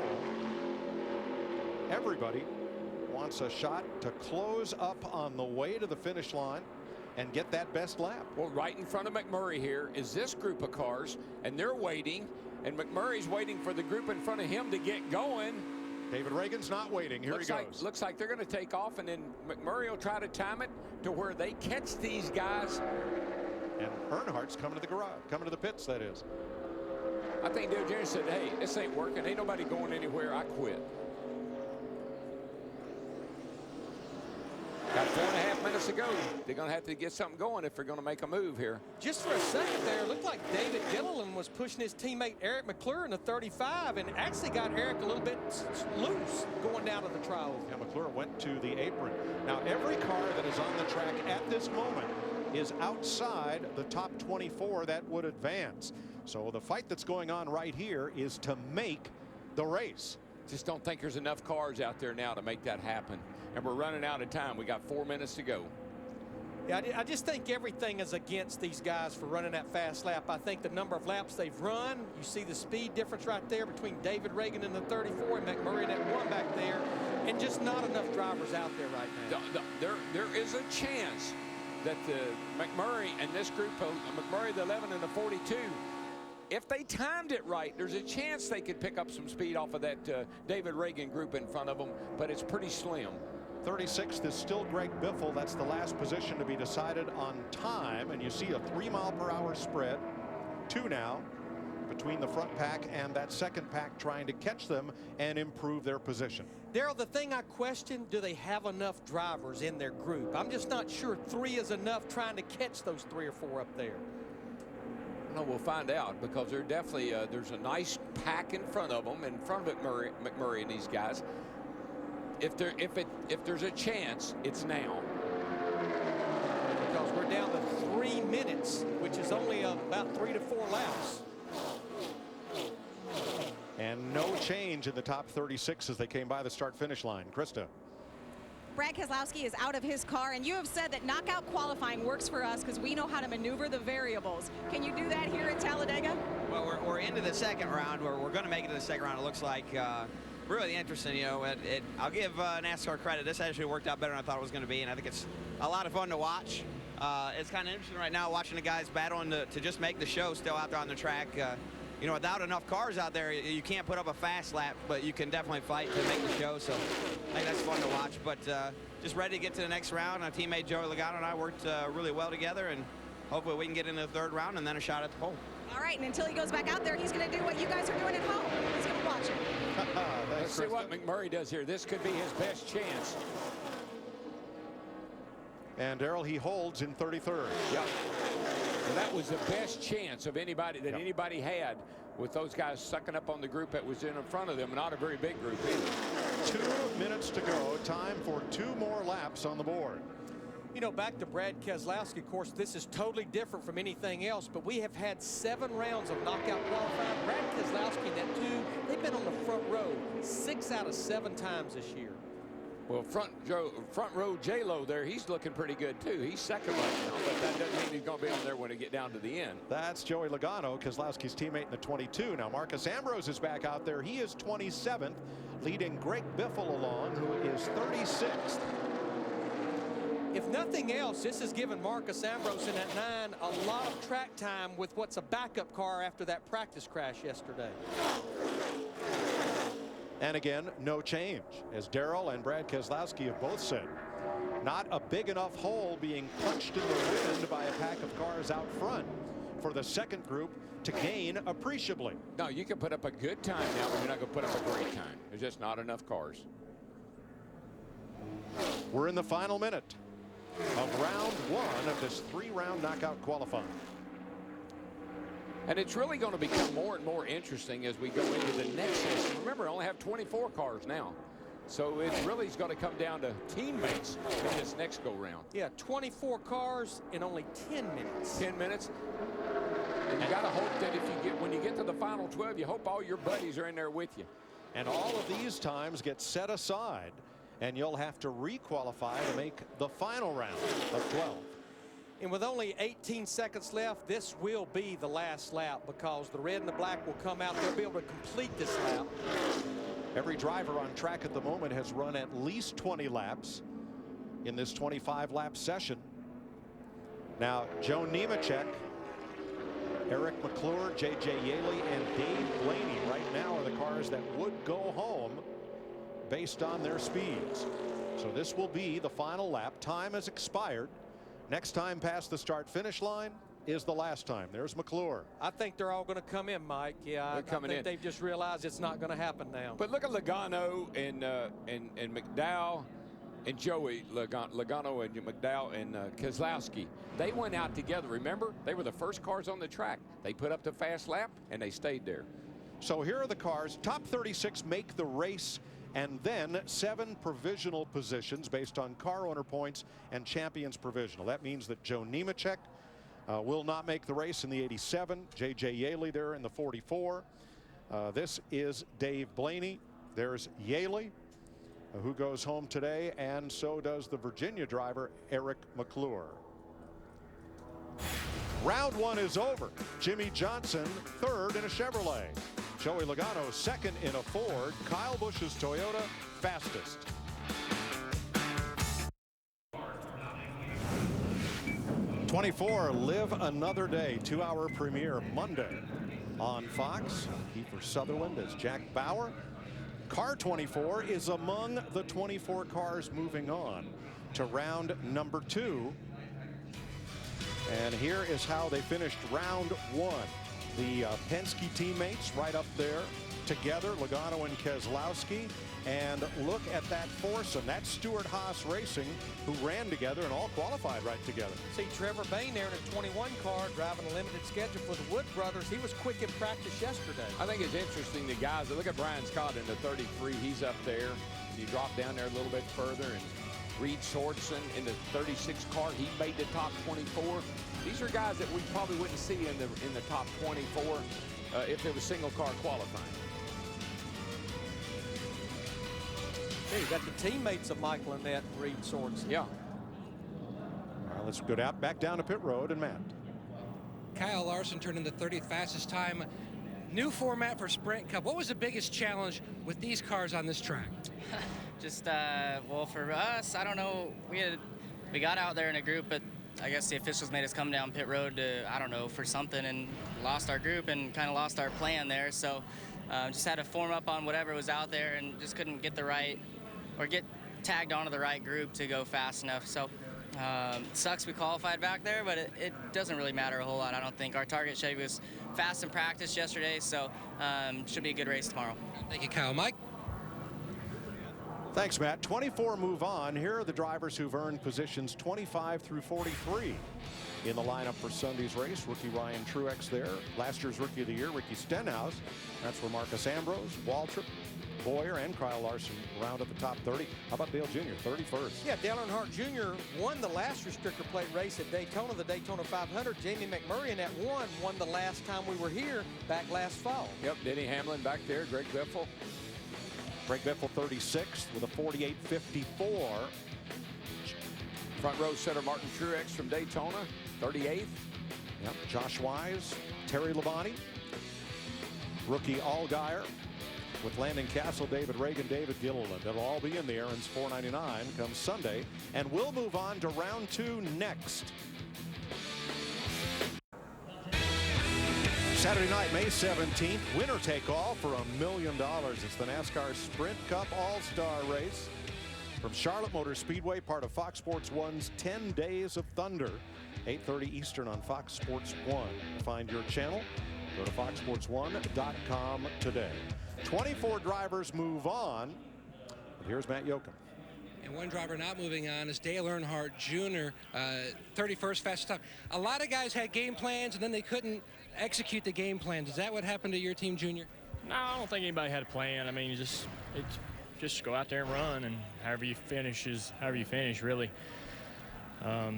Speaker 1: Everybody wants a shot to close up on the way to the finish line and get that best lap.
Speaker 2: Well, right in front of McMurray here is this group of cars, and they're waiting. And McMurray's waiting for the group in front of him to get going.
Speaker 1: David Reagan's not waiting. Here he goes.
Speaker 2: Looks like they're going to take off, and then McMurray will try to time it to where they catch these guys.
Speaker 1: And Earnhardt's coming to the garage, coming to the pits, that is.
Speaker 2: I think Dale Jr. said, hey, this ain't working. Ain't nobody going anywhere. I quit. Got 4.5 minutes to go. They're going to have to get something going if they're going to make a move here.
Speaker 3: Just for a second there, it looked like David Gilliland was pushing his teammate Eric McClure in the 35 and actually got Eric a little bit loose going down to the trial.
Speaker 1: Yeah, McClure went to the apron. Now, every car that is on the track at this moment is outside the top 24 that would advance. So the fight that's going on right here is to make the race.
Speaker 2: Just don't think there's enough cars out there now to make that happen. And we're running out of time. We got 4 minutes to go.
Speaker 3: Yeah, I just think everything is against these guys for running that fast lap. I think the number of laps they've run, you see the speed difference right there between David Reagan in the 34 and McMurray in that one back there, and just not enough drivers out there right now.
Speaker 2: There is a chance that the McMurray and this group, McMurray the 11 and the 42, if they timed it right, there's a chance they could pick up some speed off of that David Reagan group in front of them, but it's pretty slim.
Speaker 1: 36th is still Greg Biffle. That's the last position to be decided on time. And you see a 3-mile-per-hour spread. 2 now between the front pack and that second pack trying to catch them and improve their position.
Speaker 3: Daryl, the thing I question, do they have enough drivers in their group? I'm just not sure 3 is enough trying to catch those 3 or 4 up there.
Speaker 2: No, we'll find out, because they're definitely there's a nice pack in front of them, in front of McMurray and these guys. If there's a chance, it's now.
Speaker 3: Because we're down to 3 minutes, which is only about 3 to 4 laps.
Speaker 1: And no change in the top 36 as they came by the start-finish line. Krista.
Speaker 8: Brad Keselowski is out of his car, and you have said that knockout qualifying works for us because we know how to maneuver the variables. Can you do that here at Talladega?
Speaker 11: Well, we're into the second round. We're going to make it to the second round, it looks like. Really interesting, you know. I'll give NASCAR credit. This actually worked out better than I thought it was going to be, and I think it's a lot of fun to watch. It's kind of interesting right now watching the guys battling to just make the show still out there on the track. You know, without enough cars out there, you can't put up a fast lap, but you can definitely fight to make the show. So I think that's fun to watch. But just ready to get to the next round. Our teammate Joey Logano and I worked really well together, and hopefully we can get into the third round and then a shot at the pole.
Speaker 8: All right, and until he goes back out there, he's going to do what you guys are doing at home. He's going to watch it.
Speaker 2: Let's see what McMurray does here. This could be his best chance.
Speaker 1: And Darrell, he holds in 33rd.
Speaker 2: Yep. And that was the best chance of anybody that anybody had, with those guys sucking up on the group that was in front of them. Not a very big group either.
Speaker 1: 2 minutes to go. Time for 2 more laps on the board.
Speaker 3: You know, back to Brad Keselowski, of course, this is totally different from anything else, but we have had 7 rounds of knockout qualifying. Brad Keselowski and that 2, they've been on the front row 6 out of 7 times this year.
Speaker 2: Well, front row J-Lo there, he's looking pretty good too. He's second right now, but that doesn't mean he's going to be on there when we get down to the end.
Speaker 1: That's Joey Logano, Keselowski's teammate in the 22. Now Marcus Ambrose is back out there. He is 27th, leading Greg Biffle along, who is 36th.
Speaker 3: If nothing else, this has given Marcus Ambrose in that 9 a lot of track time with what's a backup car after that practice crash yesterday.
Speaker 1: And again, no change, as Darrell and Brad Keselowski have both said. Not a big enough hole being punched in the wind by a pack of cars out front for the second group to gain appreciably.
Speaker 2: No, you can put up a good time now, but you're not going to put up a great time. There's just not enough cars.
Speaker 1: We're in the final minute of round 1 of this 3-round knockout qualifying.
Speaker 2: And it's really going to become more and more interesting as we go into the next session. Remember, I only have 24 cars now. So it really is going to come down to teammates in this next go-round.
Speaker 3: Yeah, 24 cars in only 10 minutes.
Speaker 2: 10 minutes. And you got to hope that when you get to the final 12, you hope all your buddies are in there with you.
Speaker 1: And all of these times get set aside, and you'll have to re-qualify to make the final round of 12.
Speaker 3: And with only 18 seconds left, this will be the last lap, because the red and the black will come out. They'll be able to complete this lap.
Speaker 1: Every driver on track at the moment has run at least 20 laps in this 25-lap session. Now, Joe Nemechek, Eric McClure, J.J. Yaley, and Dave Blaney right now are the cars that would go home based on their speeds. So this will be the final lap. Time has expired. Next time past the start-finish line is the last time. There's McClure.
Speaker 3: I think they're all going to come in, Mike. Yeah, I think they've just realized it's not going to happen now.
Speaker 2: But look at Logano and McDowell and Joey Logano and McDowell and Keselowski. They went out together. Remember, they were the first cars on the track. They put up the fast lap and they stayed there.
Speaker 1: So here are the cars. Top 36 make the race, and then 7 provisional positions based on car owner points and champions provisional. That means that Joe Nemechek will not make the race in the 87. J.J. Yaley there in the 44. This is Dave Blaney. There's Yaley, who goes home today, and so does the Virginia driver Eric McClure. Round 1 is over. Jimmy Johnson third in a Chevrolet. Joey Logano second in a Ford. Kyle Busch's Toyota fastest. '24 Live Another Day 2-hour premiere Monday on Fox. Kiefer Sutherland as Jack Bauer. Car 24 is among the 24 cars moving on to round number 2. And here is how they finished round 1. The Penske teammates right up there together, Logano and Keselowski. And look at that foursome. That's Stewart-Haas Racing, who ran together and all qualified right together.
Speaker 3: See Trevor Bayne there in a 21 car driving a limited schedule for the Wood brothers. He was quick in practice yesterday.
Speaker 2: I think it's interesting, the guys, look at Brian Scott in the 33. He's up there. You drop down there a little bit further, and Reed Sorensen in the 36 car. He made the top 24. These are guys that we probably wouldn't see in the top 24 if it was single car qualifying.
Speaker 3: Yeah, you got the teammates of Michael Annett and Reed Sorensen.
Speaker 2: Yeah.
Speaker 1: All right, let's go back down to pit road and Matt.
Speaker 4: Kyle Larson turned in the 30th fastest time. New format for Sprint Cup. What was the biggest challenge with these cars on this track?
Speaker 12: Just, well, for us, I don't know. We got out there in a group, but I guess the officials made us come down pit road to, I don't know, for something, and lost our group and kind of lost our plan there. So just had to form up on whatever was out there and just couldn't get the right, or get tagged onto the right group to go fast enough. So sucks we qualified back there, but it doesn't really matter a whole lot, I don't think. Our target Chevy was fast in practice yesterday, so should be a good race tomorrow.
Speaker 4: Thank you, Kyle. Mike?
Speaker 1: Thanks, Matt. 24 move on. Here are the drivers who've earned positions 25 through 43 in the lineup for Sunday's race. Rookie Ryan Truex there. Last year's Rookie of the Year, Ricky Stenhouse. That's where Marcus Ambrose, Waltrip, Boyer, and Kyle Larson round up the top 30. How about Dale Jr., 31st?
Speaker 3: Yeah, Dale Earnhardt Jr. won the last restrictor plate race at Daytona, the Daytona 500. Jamie McMurray in that won the last time we were here back last fall.
Speaker 2: Yep, Denny Hamlin back there, Greg Biffle.
Speaker 1: Greg Biffle 36th with a 48.54.
Speaker 2: Front row center Martin Truex from Daytona, 38th.
Speaker 1: Yep, Josh Wise, Terry Labonte, rookie Allgaier with Landon Castle, David Reagan, David Gilliland. They'll all be in the Aaron's 499 come Sunday. And we'll move on to round 2 next. Saturday night, May 17th, winner take all for $1 million. It's the NASCAR Sprint Cup All-Star Race from Charlotte Motor Speedway, part of Fox Sports 1's 10 Days of Thunder, 8:30 Eastern on Fox Sports 1. Find your channel. Go to foxsports1.com today. 24 drivers move on. But here's Matt Yoakum.
Speaker 4: And one driver not moving on is Dale Earnhardt Jr., 31st fastest time. A lot of guys had game plans, and then they couldn't execute the game plans. Is that what happened to your team, Junior?
Speaker 13: No, I don't think anybody had a plan. I mean, just go out there and run, and however you finish is however you finish, really. Yeah,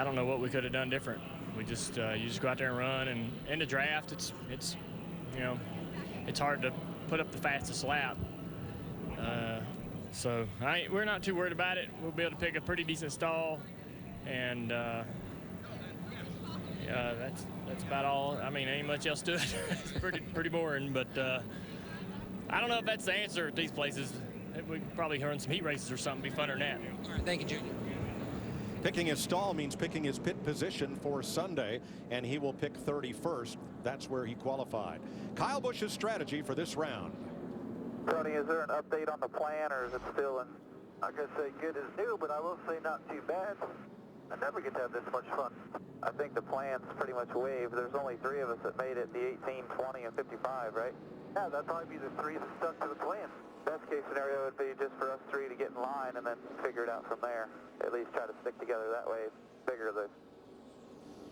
Speaker 13: I don't know what we could have done different. We just you just go out there and run, and in the draft, it's you know, it's hard to put up the fastest lap. So we're not too worried about it. We'll be able to pick a pretty decent stall, and yeah, that's about all. I mean, ain't much else to it. It's pretty boring, but I don't know if that's the answer at these places. We could probably run some heat races or something. Be funner than that.
Speaker 4: All right, thank you, Junior.
Speaker 1: Picking his stall means picking his pit position for Sunday, and he will pick 31st. That's where he qualified. Kyle Busch's strategy for this round.
Speaker 14: Tony, is there an update on the plan, or is it still in, I'm going to say good as new, but I will say not too bad. I never get to have this much fun. I think the plan's pretty much waived. There's only 3 of us that made it, the 18, 20, and 55, right? Yeah, that'd probably be the 3 that stuck to the plan. Best case scenario would be just for us 3 to get in line and then figure it out from there. At least try to stick together that way. Bigger the.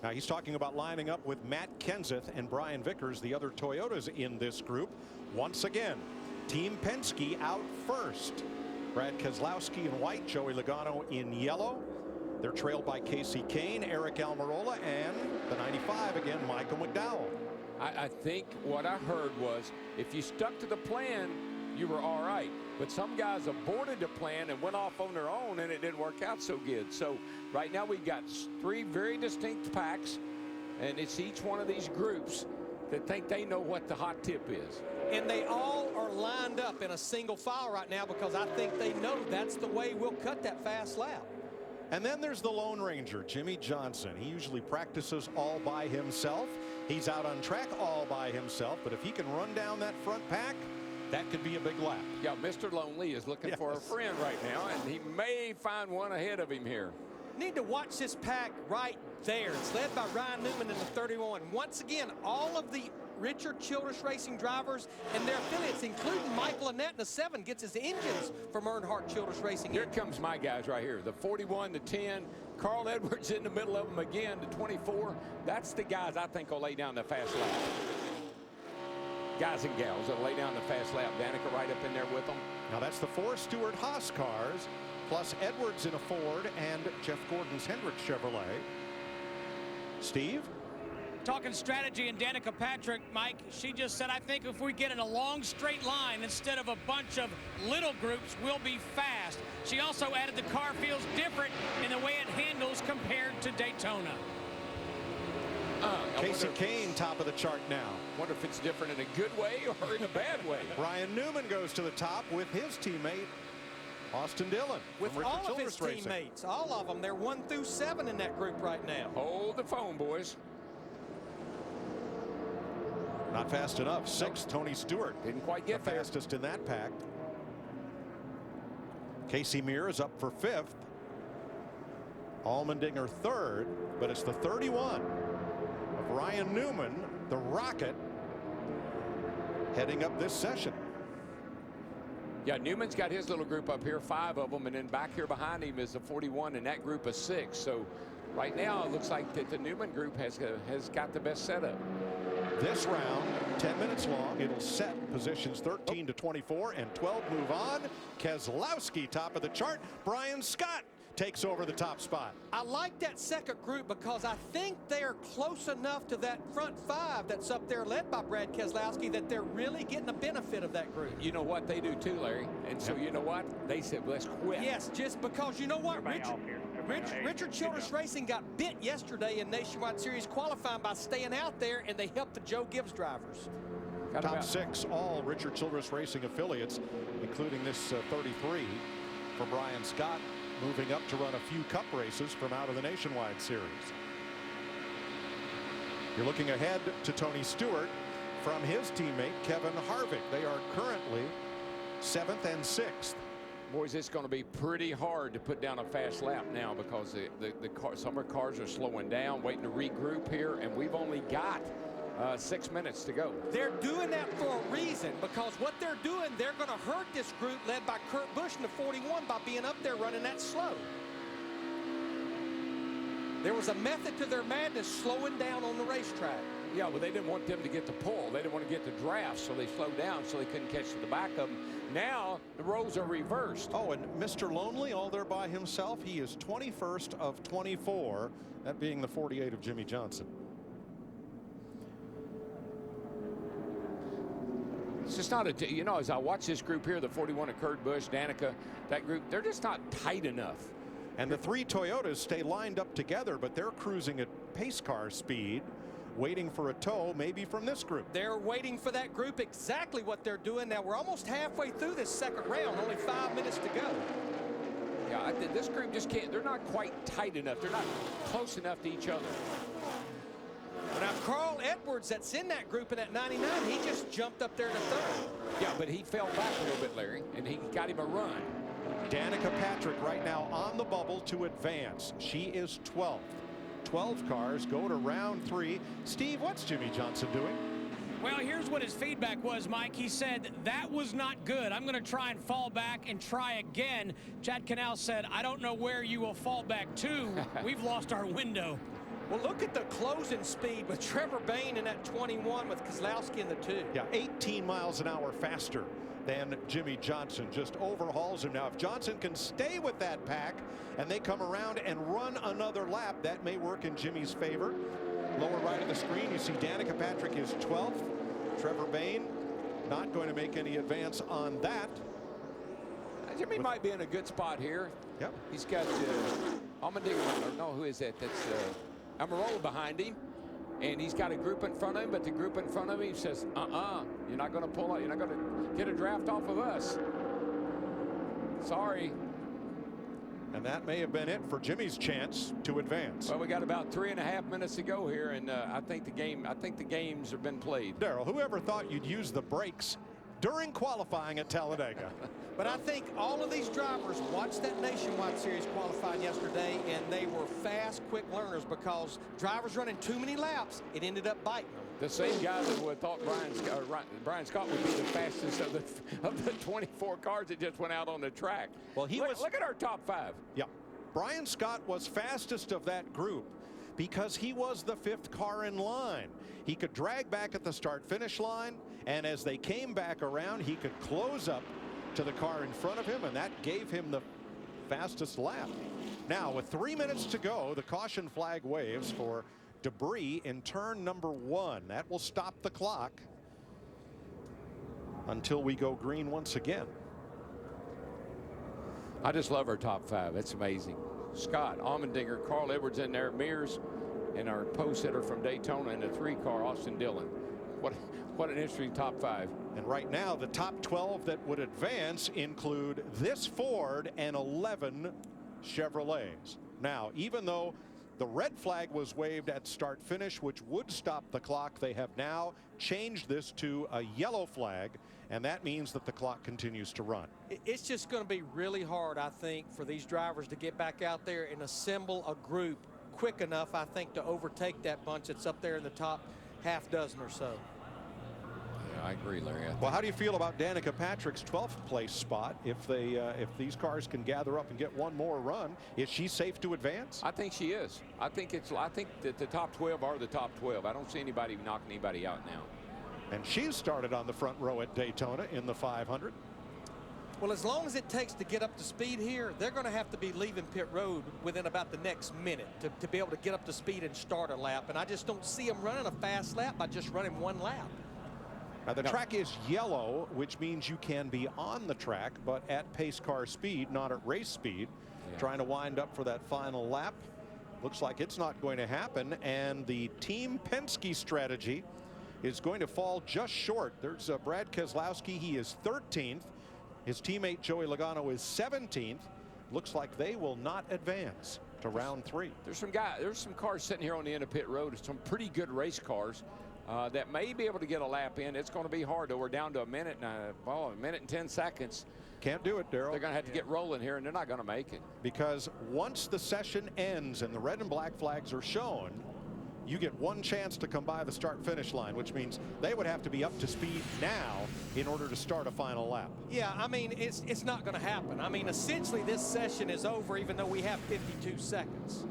Speaker 1: Now he's talking about lining up with Matt Kenseth and Brian Vickers, the other Toyotas in this group. Once again, Team Penske out first. Brad Keselowski in white, Joey Logano in yellow. They're trailed by Casey Kane, Eric Almirola, and the 95 again, Michael McDowell.
Speaker 2: I think what I heard was if you stuck to the plan, you were all right. But some guys aborted the plan and went off on their own, and it didn't work out so good. So right now we've got 3 very distinct packs, and it's each one of these groups that think they know what the hot tip is.
Speaker 3: And they all are lined up in a single file right now because I think they know that's the way we'll cut that fast lap.
Speaker 1: And then there's the Lone Ranger, Jimmy Johnson. He usually practices all by himself. He's out on track all by himself, but if he can run down that front pack, that could be a big lap.
Speaker 2: Yeah, Mr. Lonely is looking for a friend right now, and he may find one ahead of him here.
Speaker 3: Need to watch this pack right there. It's led by Ryan Newman in the 31. Once again, all of the Richard Childress Racing drivers and their affiliates, including Michael Annett in the 7, gets his engines from Earnhardt Childress Racing.
Speaker 2: Here comes my guys right here. The 41, the 10, Carl Edwards in the middle of them again, the 24. That's the guys I think will lay down the fast lap. Guys and gals that lay down the fast lap. Danica right up in there with them.
Speaker 1: Now that's the 4 Stewart Haas cars, plus Edwards in a Ford and Jeff Gordon's Hendrick Chevrolet. Steve?
Speaker 6: Talking strategy, and Danica Patrick, Mike, she just said, I think if we get in a long straight line instead of a bunch of little groups, we'll be fast. She also added the car feels different in the way it handles compared to Daytona.
Speaker 1: Casey Kane, top of the chart now.
Speaker 2: Wonder if it's different in a good way or in a bad way.
Speaker 1: Ryan Newman goes to the top with his teammate, Austin Dillon.
Speaker 3: With all of his teammates, all of them. They're 1 through 7 in that group right now.
Speaker 2: Hold the phone, boys.
Speaker 1: Not fast enough. 6th, Tony Stewart.
Speaker 2: Didn't quite get
Speaker 1: the fastest in that pack. Casey Mears is up for 5th. Allmendinger 3rd, but it's the 31 of Ryan Newman, the Rocket, heading up this session.
Speaker 2: Yeah, Newman's got his little group up here, 5 of them, and then back here behind him is the 41 and that group of 6. So right now it looks like that the Newman group has got the best setup.
Speaker 1: This round, 10 minutes long. It'll set positions 13 to 24 and 12 move on. Keselowski top of the chart. Brian Scott takes over the top spot.
Speaker 3: I like that second group because I think they are close enough to that front 5 that's up there led by Brad Keselowski that they're really getting the benefit of that group.
Speaker 2: You know what they do too, Larry, and so you know what they said, let's quit.
Speaker 3: Yes, just because you know what, Richard Childress Racing got bit yesterday in Nationwide Series qualifying by staying out there, and they helped the Joe Gibbs drivers.
Speaker 1: Top 6, all Richard Childress Racing affiliates, including this 33 for Brian Scott, moving up to run a few cup races from out of the Nationwide Series. You're looking ahead to Tony Stewart from his teammate Kevin Harvick. They are currently 7th and 6th.
Speaker 2: Boys, it's going to be pretty hard to put down a fast lap now because some of the cars are slowing down, waiting to regroup here, and we've only got 6 minutes to go.
Speaker 3: They're doing that for a reason, because what they're doing, they're going to hurt this group led by Kurt Busch in the 41 by being up there running that slow. There was a method to their madness, slowing down on the racetrack.
Speaker 2: Yeah, well, they didn't want them to get the pull. They didn't want to get the draft, so they slowed down so they couldn't catch to the back of them. Now, the roles are reversed.
Speaker 1: Oh, and Mr. Lonely all there by himself. He is 21st of 24, that being the 48 of Jimmy Johnson.
Speaker 2: It's just not a, you know, as I watch this group here, the 41 of Kurt Busch, Danica, that group, they're just not tight enough.
Speaker 1: And the 3 Toyotas stay lined up together, but they're cruising at pace car speed, waiting for a tow, maybe from this group.
Speaker 3: They're waiting for that group, exactly what they're doing. Now, we're almost halfway through this second round, only 5 minutes to go.
Speaker 2: Yeah, this group just can't, they're not quite tight enough. They're not close enough to each other.
Speaker 3: Now, Carl Edwards, that's in that group in that 99, he just jumped up there to 3rd.
Speaker 2: Yeah, but he fell back a little bit, Larry, and he got him a run.
Speaker 1: Danica Patrick right now on the bubble to advance. She is 12th. 12 cars go to round 3. Steve, what's Jimmy Johnson doing?
Speaker 6: Well, here's what his feedback was, Mike. He said, that was not good. I'm going to try and fall back and try again. Chad Canal said, I don't know where you will fall back to. We've lost our window.
Speaker 3: Well, look at the closing speed with Trevor Bayne in that 21 with Keselowski in the 2.
Speaker 1: Yeah, 18 miles an hour faster than Jimmy Johnson. Just overhauls him. Now, if Johnson can stay with that pack and they come around and run another lap, that may work in Jimmy's favor. Lower right of the screen, you see Danica Patrick is 12th. Trevor Bayne not going to make any advance on that.
Speaker 2: Jimmy might be in a good spot here.
Speaker 1: Yep.
Speaker 2: He's got Allmendinger, no, who is that? That's Amarola behind him, and he's got a group in front of him, but the group in front of him says, you're not going to pull out, you're not going to get a draft off of us. Sorry.
Speaker 1: And that may have been it for Jimmy's chance to advance.
Speaker 2: Well, we got about 3.5 minutes to go here, and I think the games have been played.
Speaker 1: Darrell, whoever thought you'd use the brakes during qualifying at Talladega.
Speaker 3: But I think all of these drivers watched that Nationwide Series qualifying yesterday, and they were fast, quick learners because drivers running too many laps, it ended up biting them.
Speaker 2: The same guy that would thought Brian Scott would be the fastest of the 24 cars that just went out on the track.
Speaker 1: Well,
Speaker 2: look at our top 5.
Speaker 1: Yeah, Brian Scott was fastest of that group because he was the 5th car in line. He could drag back at the start-finish line, and as they came back around, he could close up to the car in front of him, and that gave him the fastest lap. Now, with 3 minutes to go, the caution flag waves for debris in turn number 1. That will stop the clock until we go green once again.
Speaker 2: I just love our top 5. It's amazing. Scott, Allmendinger, Carl Edwards in there, Mears, and our post hitter from Daytona in the 3-car, Austin Dillon. What an interesting top 5.
Speaker 1: And right now, the top 12 that would advance include this Ford and 11 Chevrolets. Now, even though the red flag was waved at start finish, which would stop the clock, they have now changed this to a yellow flag, and that means that the clock continues to run.
Speaker 3: It's just going to be really hard, I think, for these drivers to get back out there and assemble a group quick enough, I think, to overtake that bunch that's up there in the top half dozen or so.
Speaker 2: Yeah, I agree, Larry.
Speaker 1: Well, how do you feel about Danica Patrick's 12th place spot? If these cars can gather up and get one more run, is she safe to advance?
Speaker 2: I think she is. I think that the top 12 are the top 12. I don't see anybody knocking anybody out now.
Speaker 1: And she's started on the front row at Daytona in the 500.
Speaker 3: Well, as long as it takes to get up to speed here, they're going to have to be leaving pit road within about the next minute to be able to get up to speed and start a lap. And I just don't see them running a fast lap by just running one lap.
Speaker 1: Now, the track is yellow, which means you can be on the track, but at pace car speed, not at race speed. Yeah. Trying to wind up for that final lap. Looks like it's not going to happen. And the Team Penske strategy is going to fall just short. There's Brad Keselowski. He is 13th. His teammate Joey Logano is 17th. Looks like they will not advance to round 3.
Speaker 2: There's some cars sitting here on the end of pit road. Some pretty good race cars that may be able to get a lap in. It's going to be hard, though. We're down to a minute and 10 seconds.
Speaker 1: Can't do it, Darrell.
Speaker 2: They're going to have to get rolling here, and they're not going to make it.
Speaker 1: Because once the session ends and the red and black flags are shown, you get one chance to come by the start-finish line, which means they would have to be up to speed now in order to start a final lap.
Speaker 3: Yeah, I mean, it's not going to happen. I mean, essentially, this session is over, even though we have 52 seconds.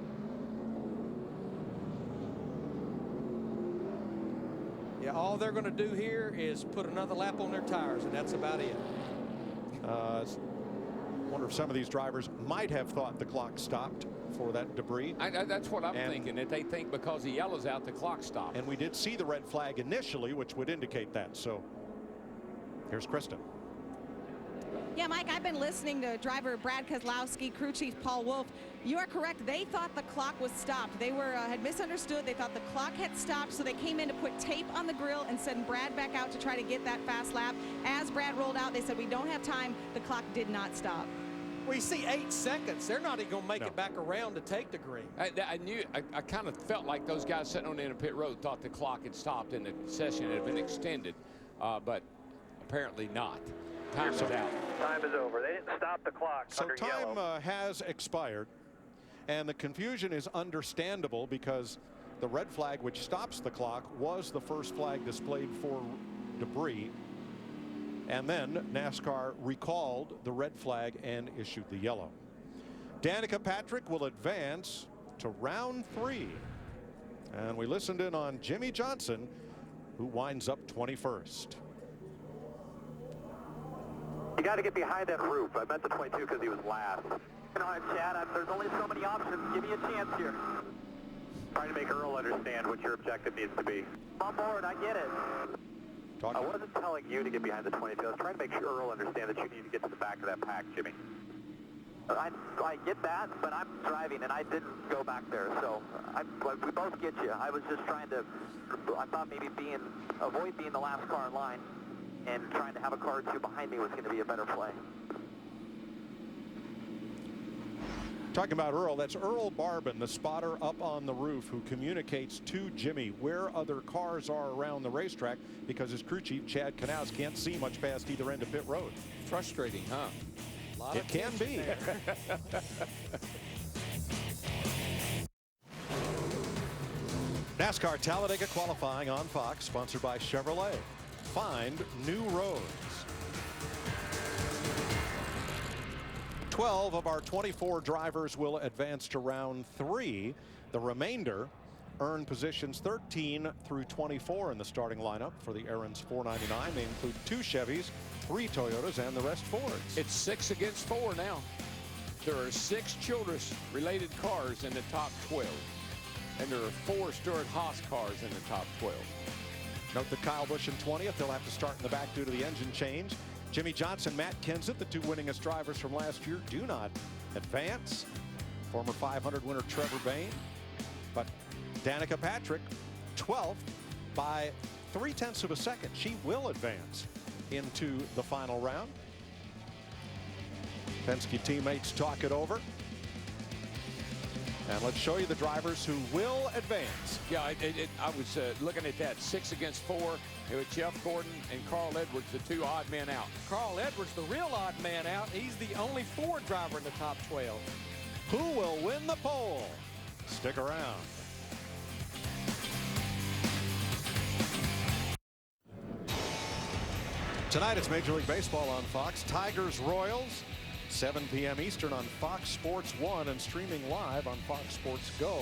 Speaker 3: Yeah, all they're going to do here is put another lap on their tires, and that's about it.
Speaker 1: I wonder if some of these drivers might have thought the clock stopped for that debris.
Speaker 2: That's what I'm thinking, that they think because the yellow's out, the clock stopped.
Speaker 1: And we did see the red flag initially, which would indicate that. So here's Krista.
Speaker 8: Yeah, Mike, I've been listening to driver Brad Keselowski, crew chief Paul Wolf. You are correct. They thought the clock was stopped. They had misunderstood. They thought the clock had stopped, so they came in to put tape on the grill and send Brad back out to try to get that fast lap. As Brad rolled out, they said, we don't have time. The clock did not stop.
Speaker 3: We see 8 seconds. They're not even going to make it back around to take the green.
Speaker 2: I kind of felt like those guys sitting on the end of pit road thought the clock had stopped and the session had been extended, but apparently not. Time is out.
Speaker 14: Time is over. They didn't stop the clock.
Speaker 1: So time has expired, and the confusion is understandable because the red flag, which stops the clock, was the first flag displayed for debris. And then NASCAR recalled the red flag and issued the yellow. Danica Patrick will advance to round 3. And we listened in on Jimmy Johnson, who winds up 21st.
Speaker 14: You got to get behind that roof. I meant the 22 because he was last. You know, Chad, there's only so many options. Give me a chance here. Trying to make Earl understand what your objective needs to be. I'm on board. I get it. I wasn't telling you to get behind the 22. I was trying to make sure Earl understand that you need to get to the back of that pack, Jimmy. I get that, but I'm driving, and I didn't go back there. So we both get you. I was just trying to, I thought maybe avoid being the last car in line, and trying to have a car or two behind me was going to be a better play.
Speaker 1: Talking about Earl, that's Earl Barbin, the spotter up on the roof, who communicates to Jimmy where other cars are around the racetrack, because his crew chief, Chad Knaus, can't see much past either end of pit road.
Speaker 2: Frustrating, huh?
Speaker 1: It can be. NASCAR Talladega qualifying on Fox, sponsored by Chevrolet. Find new roads. 12 of our 24 drivers will advance to round 3. The remainder earn positions 13 through 24 in the starting lineup for the Aaron's 499. They include 2 Chevys, 3 Toyotas, and the rest Fords.
Speaker 2: It's 6 against 4 now. There are 6 Childress-related cars in the top 12. And there are 4 Stewart-Haas cars in the top 12.
Speaker 1: Note that Kyle Busch in 20th. They'll have to start in the back due to the engine change. Jimmy Johnson, Matt Kenseth, the 2 winningest drivers from last year, do not advance. Former 500 winner Trevor Bayne. But Danica Patrick, 12th by 0.3 of a second. She will advance into the final round. Penske teammates talk it over. And let's show you the drivers who will advance.
Speaker 2: Yeah, I was looking at that. 6 against 4. It was Jeff Gordon and Carl Edwards, the 2 odd men out.
Speaker 3: Carl Edwards, the real odd man out. He's the only Ford driver in the top 12.
Speaker 1: Who will win the pole? Stick around. Tonight it's Major League Baseball on Fox. Tigers Royals, 7 p.m. Eastern on Fox Sports 1 and streaming live on Fox Sports Go.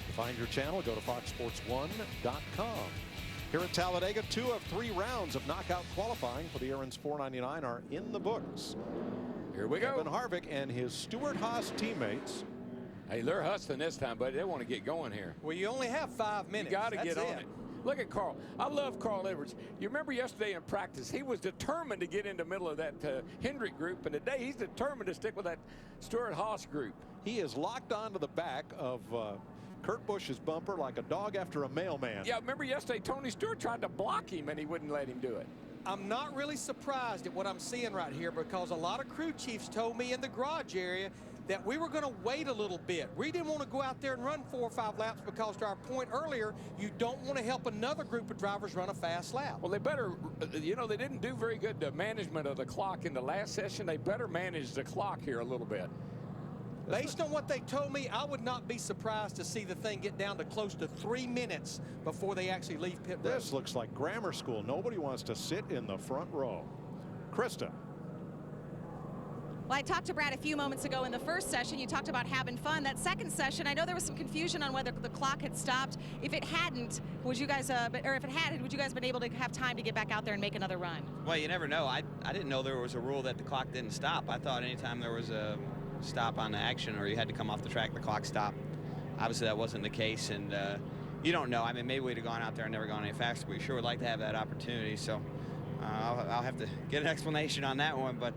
Speaker 1: To find your channel, go to foxsports1.com. Here at Talladega, 2 of 3 rounds of knockout qualifying for the Aaron's 499 are in the books.
Speaker 2: Here we go.
Speaker 1: Kevin Harvick and his Stewart-Haas teammates.
Speaker 2: Hey, they're hustling this time, but they want to get going here.
Speaker 3: Well, you only have 5 minutes.
Speaker 2: You got to get on it. Look at Carl. I love Carl Edwards. You remember yesterday in practice, he was determined to get in the middle of that Hendrick group, and today he's determined to stick with that Stewart-Haas group.
Speaker 1: He is locked onto the back of Kurt Busch's bumper like a dog after a mailman.
Speaker 2: Yeah, remember yesterday Tony Stewart tried to block him and he wouldn't let him do it.
Speaker 3: I'm not really surprised at what I'm seeing right here, because a lot of crew chiefs told me in the garage area that we were going to wait a little bit. We didn't want to go out there and run 4 or 5 laps, because to our point earlier, you don't want to help another group of drivers run a fast lap.
Speaker 2: Well, they better, you know, they didn't do very good management of the clock in the last session. They better manage the clock here a little bit.
Speaker 3: Based on what they told me, I would not be surprised to see the thing get down to close to 3 minutes before they actually leave pit road.
Speaker 1: This looks like grammar school. Nobody wants to sit in the front row. Krista.
Speaker 8: Well, I talked to Brad a few moments ago in the first session. You talked about having fun. That second session, I know there was some confusion on whether the clock had stopped. If it hadn't, would you guys, or if it had, would you guys been able to have time to get back out there and make another run?
Speaker 11: Well, you never know. I didn't know there was a rule that the clock didn't stop. I thought anytime there was a stop on the action or you had to come off the track, the clock stopped. Obviously, that wasn't the case, and you don't know. I mean, maybe we'd have gone out there and never gone any faster. We sure would like to have that opportunity. So I'll have to get an explanation on that one. But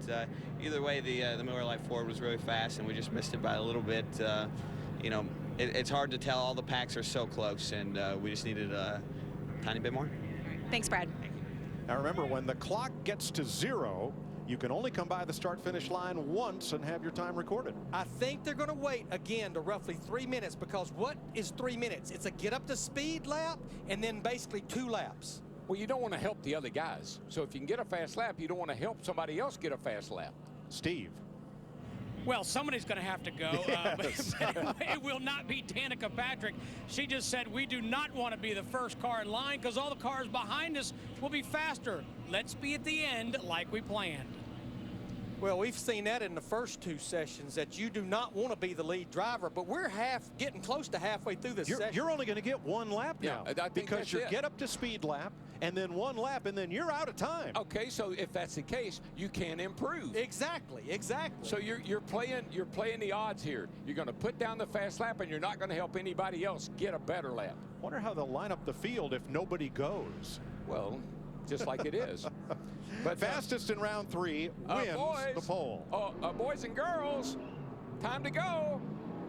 Speaker 11: either way, the Miller Lite Ford was really fast, and we just missed it by a little bit. You know, it's hard to tell. All the packs are so close, and we just needed a tiny bit more.
Speaker 8: Thanks, Brad.
Speaker 1: Now remember, when the clock gets to 0, you can only come by the start-finish line once and have your time recorded.
Speaker 3: I think they're going to wait again to roughly 3 minutes, because what is 3 minutes? It's a get up to speed lap and then basically 2 laps.
Speaker 2: Well, you don't want to help the other guys. So if you can get a fast lap, you don't want to help somebody else get a fast lap.
Speaker 1: Steve.
Speaker 6: Well, somebody's going to have to go.
Speaker 1: Yes.
Speaker 6: But it will not be Danica Patrick. She just said we do not want to be the first car in line, because all the cars behind us will be faster. Let's be at the end like we planned.
Speaker 3: Well, we've seen that in the first 2 sessions, that you do not want to be the lead driver, but we're getting close to halfway through this session.
Speaker 1: You're only going to get 1 lap now, because you get up to speed lap and then 1 lap, and then you're out of time.
Speaker 2: Okay, so if that's the case, you can improve.
Speaker 3: Exactly.
Speaker 2: So you're playing the odds here. You're going to put down the fast lap, and you're not going to help anybody else get a better lap.
Speaker 1: Wonder how they'll line up the field if nobody goes.
Speaker 2: Well, just like it is.
Speaker 1: But fastest in round 3 wins the pole.
Speaker 2: Boys and girls, time to go.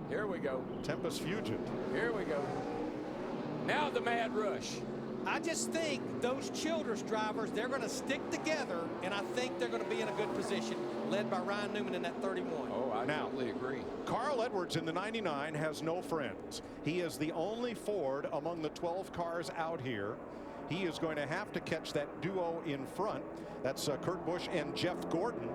Speaker 2: Here we go.
Speaker 1: Tempest Fugit.
Speaker 2: Here we go. Now the mad rush.
Speaker 3: I just think those Childress drivers, they're going to stick together, and I think they're going to be in a good position, led by Ryan Newman in that 31.
Speaker 2: Oh, I totally agree.
Speaker 1: Carl Edwards in the 99 has no friends. He is the only Ford among the 12 cars out here. He is going to have to catch that duo in front. That's Kurt Busch and Jeff Gordon.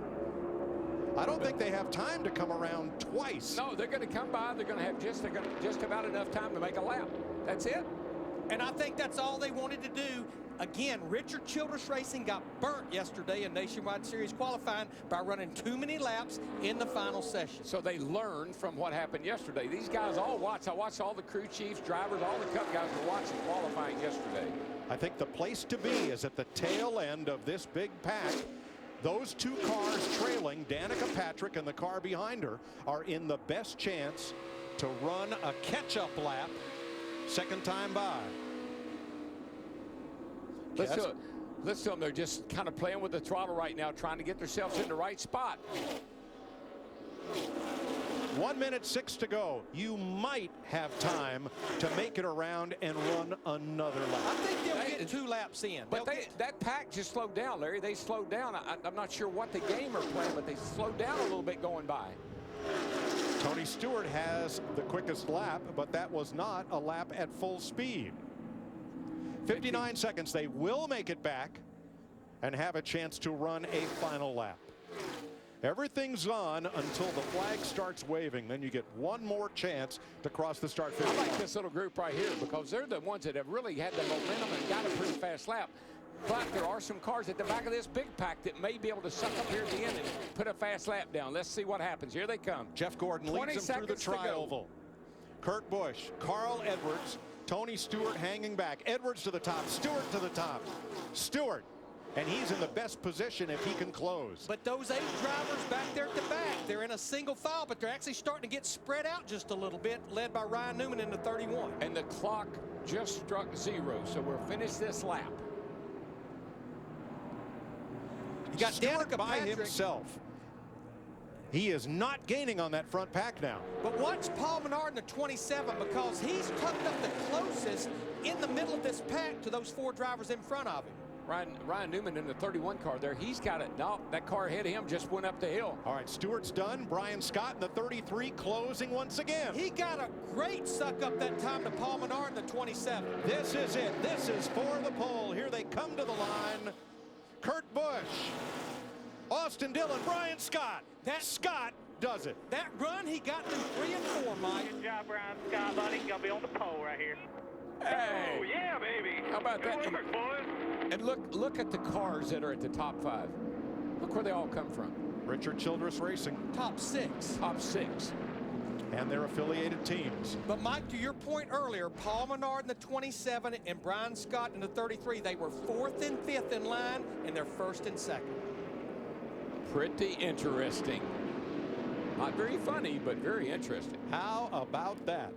Speaker 1: I don't think they have time to come around twice.
Speaker 2: No, they're going to come by. They're going to have just about enough time to make a lap. That's it.
Speaker 3: And I think that's all they wanted to do. Again, Richard Childress Racing got burnt yesterday in Nationwide Series qualifying by running too many laps in the final session.
Speaker 2: So they learned from what happened yesterday. These guys all watched. I watched all the crew chiefs, drivers, all the Cup guys were watching qualifying yesterday.
Speaker 1: I think the place to be is at the tail end of this big pack. Those two cars trailing, Danica Patrick and the car behind her, are in the best chance to run a catch-up lap second time by.
Speaker 2: Let's tell them they're just kind of playing with the throttle right now, trying to get themselves in the right spot.
Speaker 1: 1 minute 6 to go. You might have time to make it around and run another lap.
Speaker 3: I think they'll get 2 laps in.
Speaker 2: But that pack just slowed down, Larry. They slowed down. I'm not sure what the game are playing, but they slowed down a little bit going by.
Speaker 1: Tony Stewart has the quickest lap, but that was not a lap at full speed. 59 seconds. They will make it back and have a chance to run a final lap. Everything's on until the flag starts waving. Then you get one more chance to cross the start finish.
Speaker 2: I like this little group right here because they're the ones that have really had the momentum and got a pretty fast lap. But there are some cars at the back of this big pack that may be able to suck up here at the end and put a fast lap down. Let's see what happens. Here they come.
Speaker 1: Jeff Gordon leads them through the tri-oval. Kurt Busch, Carl Edwards, Tony Stewart hanging back. Edwards to the top, Stewart to the top. Stewart, and he's in the best position if he can close.
Speaker 3: But those 8 drivers back there at the back, they're in a single file, but they're actually starting to get spread out just a little bit, led by Ryan Newman in the 31.
Speaker 2: And the clock just struck 0, so we'll finish this lap.
Speaker 3: You got
Speaker 1: Stewart by himself. He is not gaining on that front pack now.
Speaker 3: But watch Paul Menard in the 27 because he's tucked up the closest in the middle of this pack to those 4 drivers in front of him.
Speaker 2: Ryan Newman in the 31 car there. He's got it. No, that car ahead of him just went up the hill.
Speaker 1: All right, Stewart's done. Brian Scott in the 33 closing once again.
Speaker 3: He got a great suck up that time to Paul Menard in the 27.
Speaker 1: This is it. This is for the pole. Here they come to the line. Kurt Busch, Austin Dillon, Brian Scott. Scott does it.
Speaker 3: That run he got through 3 and 4, Mike.
Speaker 15: Good job, Brian Scott, buddy. Gonna be on the pole right here.
Speaker 2: Hey.
Speaker 15: Oh, yeah, baby.
Speaker 2: How about that?
Speaker 15: Good work, boys.
Speaker 2: And look at the cars that are at the top 5. Look where they all come from.
Speaker 1: Richard Childress Racing.
Speaker 3: Top 6.
Speaker 2: Top 6.
Speaker 1: And their affiliated teams.
Speaker 3: But Mike, to your point earlier, Paul Menard in the 27 and Brian Scott in the 33, they were 4th and 5th in line, and they're 1st and 2nd.
Speaker 2: Pretty interesting. Not very funny, but very interesting.
Speaker 1: How about that?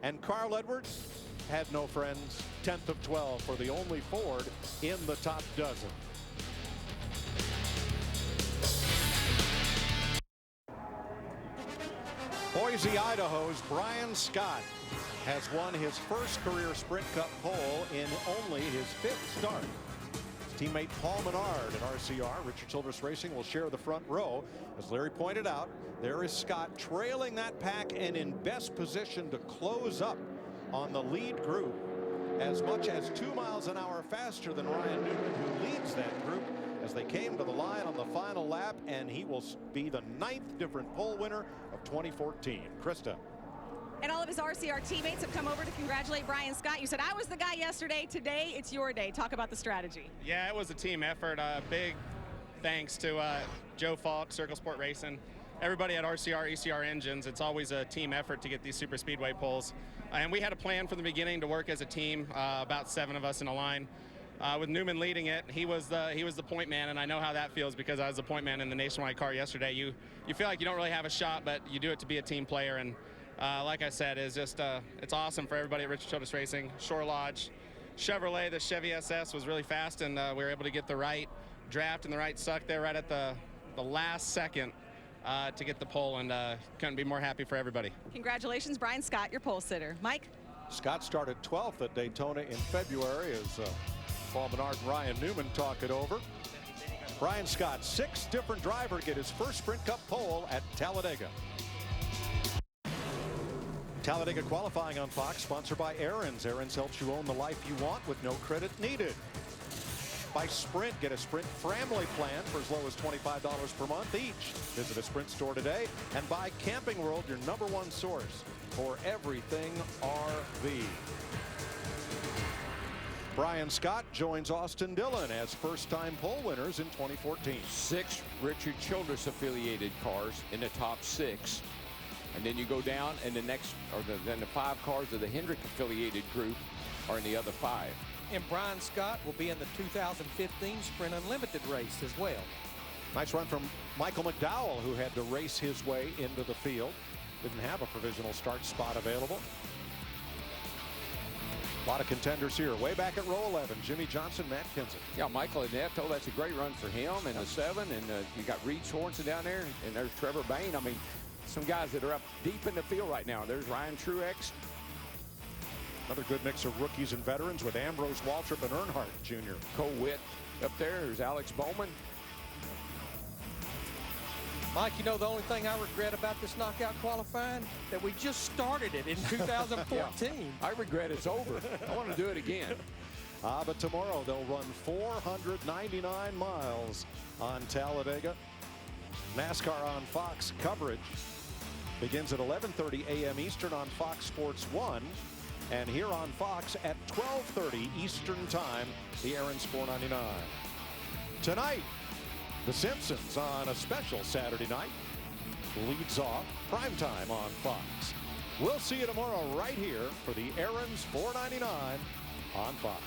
Speaker 1: And Carl Edwards had no friends. 10th of 12 for the only Ford in the top dozen. Boise, Idaho's Brian Scott has won his first career Sprint Cup pole in only his 5th start. His teammate Paul Menard at RCR, Richard Childress Racing, will share the front row. As Larry pointed out, there is Scott trailing that pack and in best position to close up on the lead group, as much as 2 miles an hour faster than Ryan Newman, who leads that group as they came to the line on the final lap, and he will be the 9th different pole winner of 2014. Krista.
Speaker 8: And all of his RCR teammates have come over to congratulate Brian Scott. You said, I was the guy yesterday. Today, it's your day. Talk about the strategy.
Speaker 16: Yeah, it was a team effort. Big thanks to Joe Falk, Circle Sport Racing, everybody at RCR, ECR Engines. It's always a team effort to get these Superspeedway poles. And we had a plan from the beginning to work as a team, about 7 of us in a line. With Newman leading it, he was the point man, and I know how that feels because I was the point man in the Nationwide car yesterday. You feel like you don't really have a shot, but you do it to be a team player. And like I said, it's just it's awesome for everybody at Richard Childress Racing. Shore Lodge, Chevrolet, the Chevy SS was really fast, and we were able to get the right draft and the right suck there right at the last second to get the pole, and couldn't be more happy for everybody.
Speaker 8: Congratulations, Brian Scott, your pole sitter. Mike?
Speaker 1: Scott started 12th at Daytona in February as Paul Menard and Ryan Newman talk it over. Brian Scott, 6th different driver to get his first Sprint Cup pole at Talladega. Talladega qualifying on Fox, sponsored by Aaron's. Aaron's helps you own the life you want with no credit needed. By Sprint, get a Sprint family plan for as low as $25 per month each. Visit a Sprint store today. And by Camping World, your #1 source for everything RV. Brian Scott joins Austin Dillon as first-time pole winners in 2014.
Speaker 2: 6 Richard Childress affiliated cars in the top 6. And then you go down and then the 5 cars of the Hendrick affiliated group are in the other 5.
Speaker 3: And Brian Scott will be in the 2015 Sprint Unlimited race as well.
Speaker 1: Nice run from Michael McDowell, who had to race his way into the field. Didn't have a provisional start spot available. A lot of contenders here. Way back at row 11, Jimmy Johnson, Matt Kenseth.
Speaker 2: Yeah, Michael Ineto, that's a great run for him in the 7. And you got Reed Swanson down there, and there's Trevor Bayne. I mean, some guys that are up deep in the field right now. There's Ryan Truex.
Speaker 1: Another good mix of rookies and veterans with Ambrose, Waltrip, and Earnhardt Jr.
Speaker 2: Cole Witt up there. There's Alex Bowman.
Speaker 3: Mike, you know the only thing I regret about this knockout qualifying? That we just started it in 2014.
Speaker 2: Yeah, I regret it's over. I want to do it again.
Speaker 1: But tomorrow they'll run 499 miles on Talladega. NASCAR on Fox coverage begins at 11:30 a.m. Eastern on Fox Sports 1. And here on Fox at 12:30 Eastern Time, the Aaron's 499. Tonight, The Simpsons on a special Saturday night leads off primetime on Fox. We'll see you tomorrow right here for the Aaron's 499 on Fox.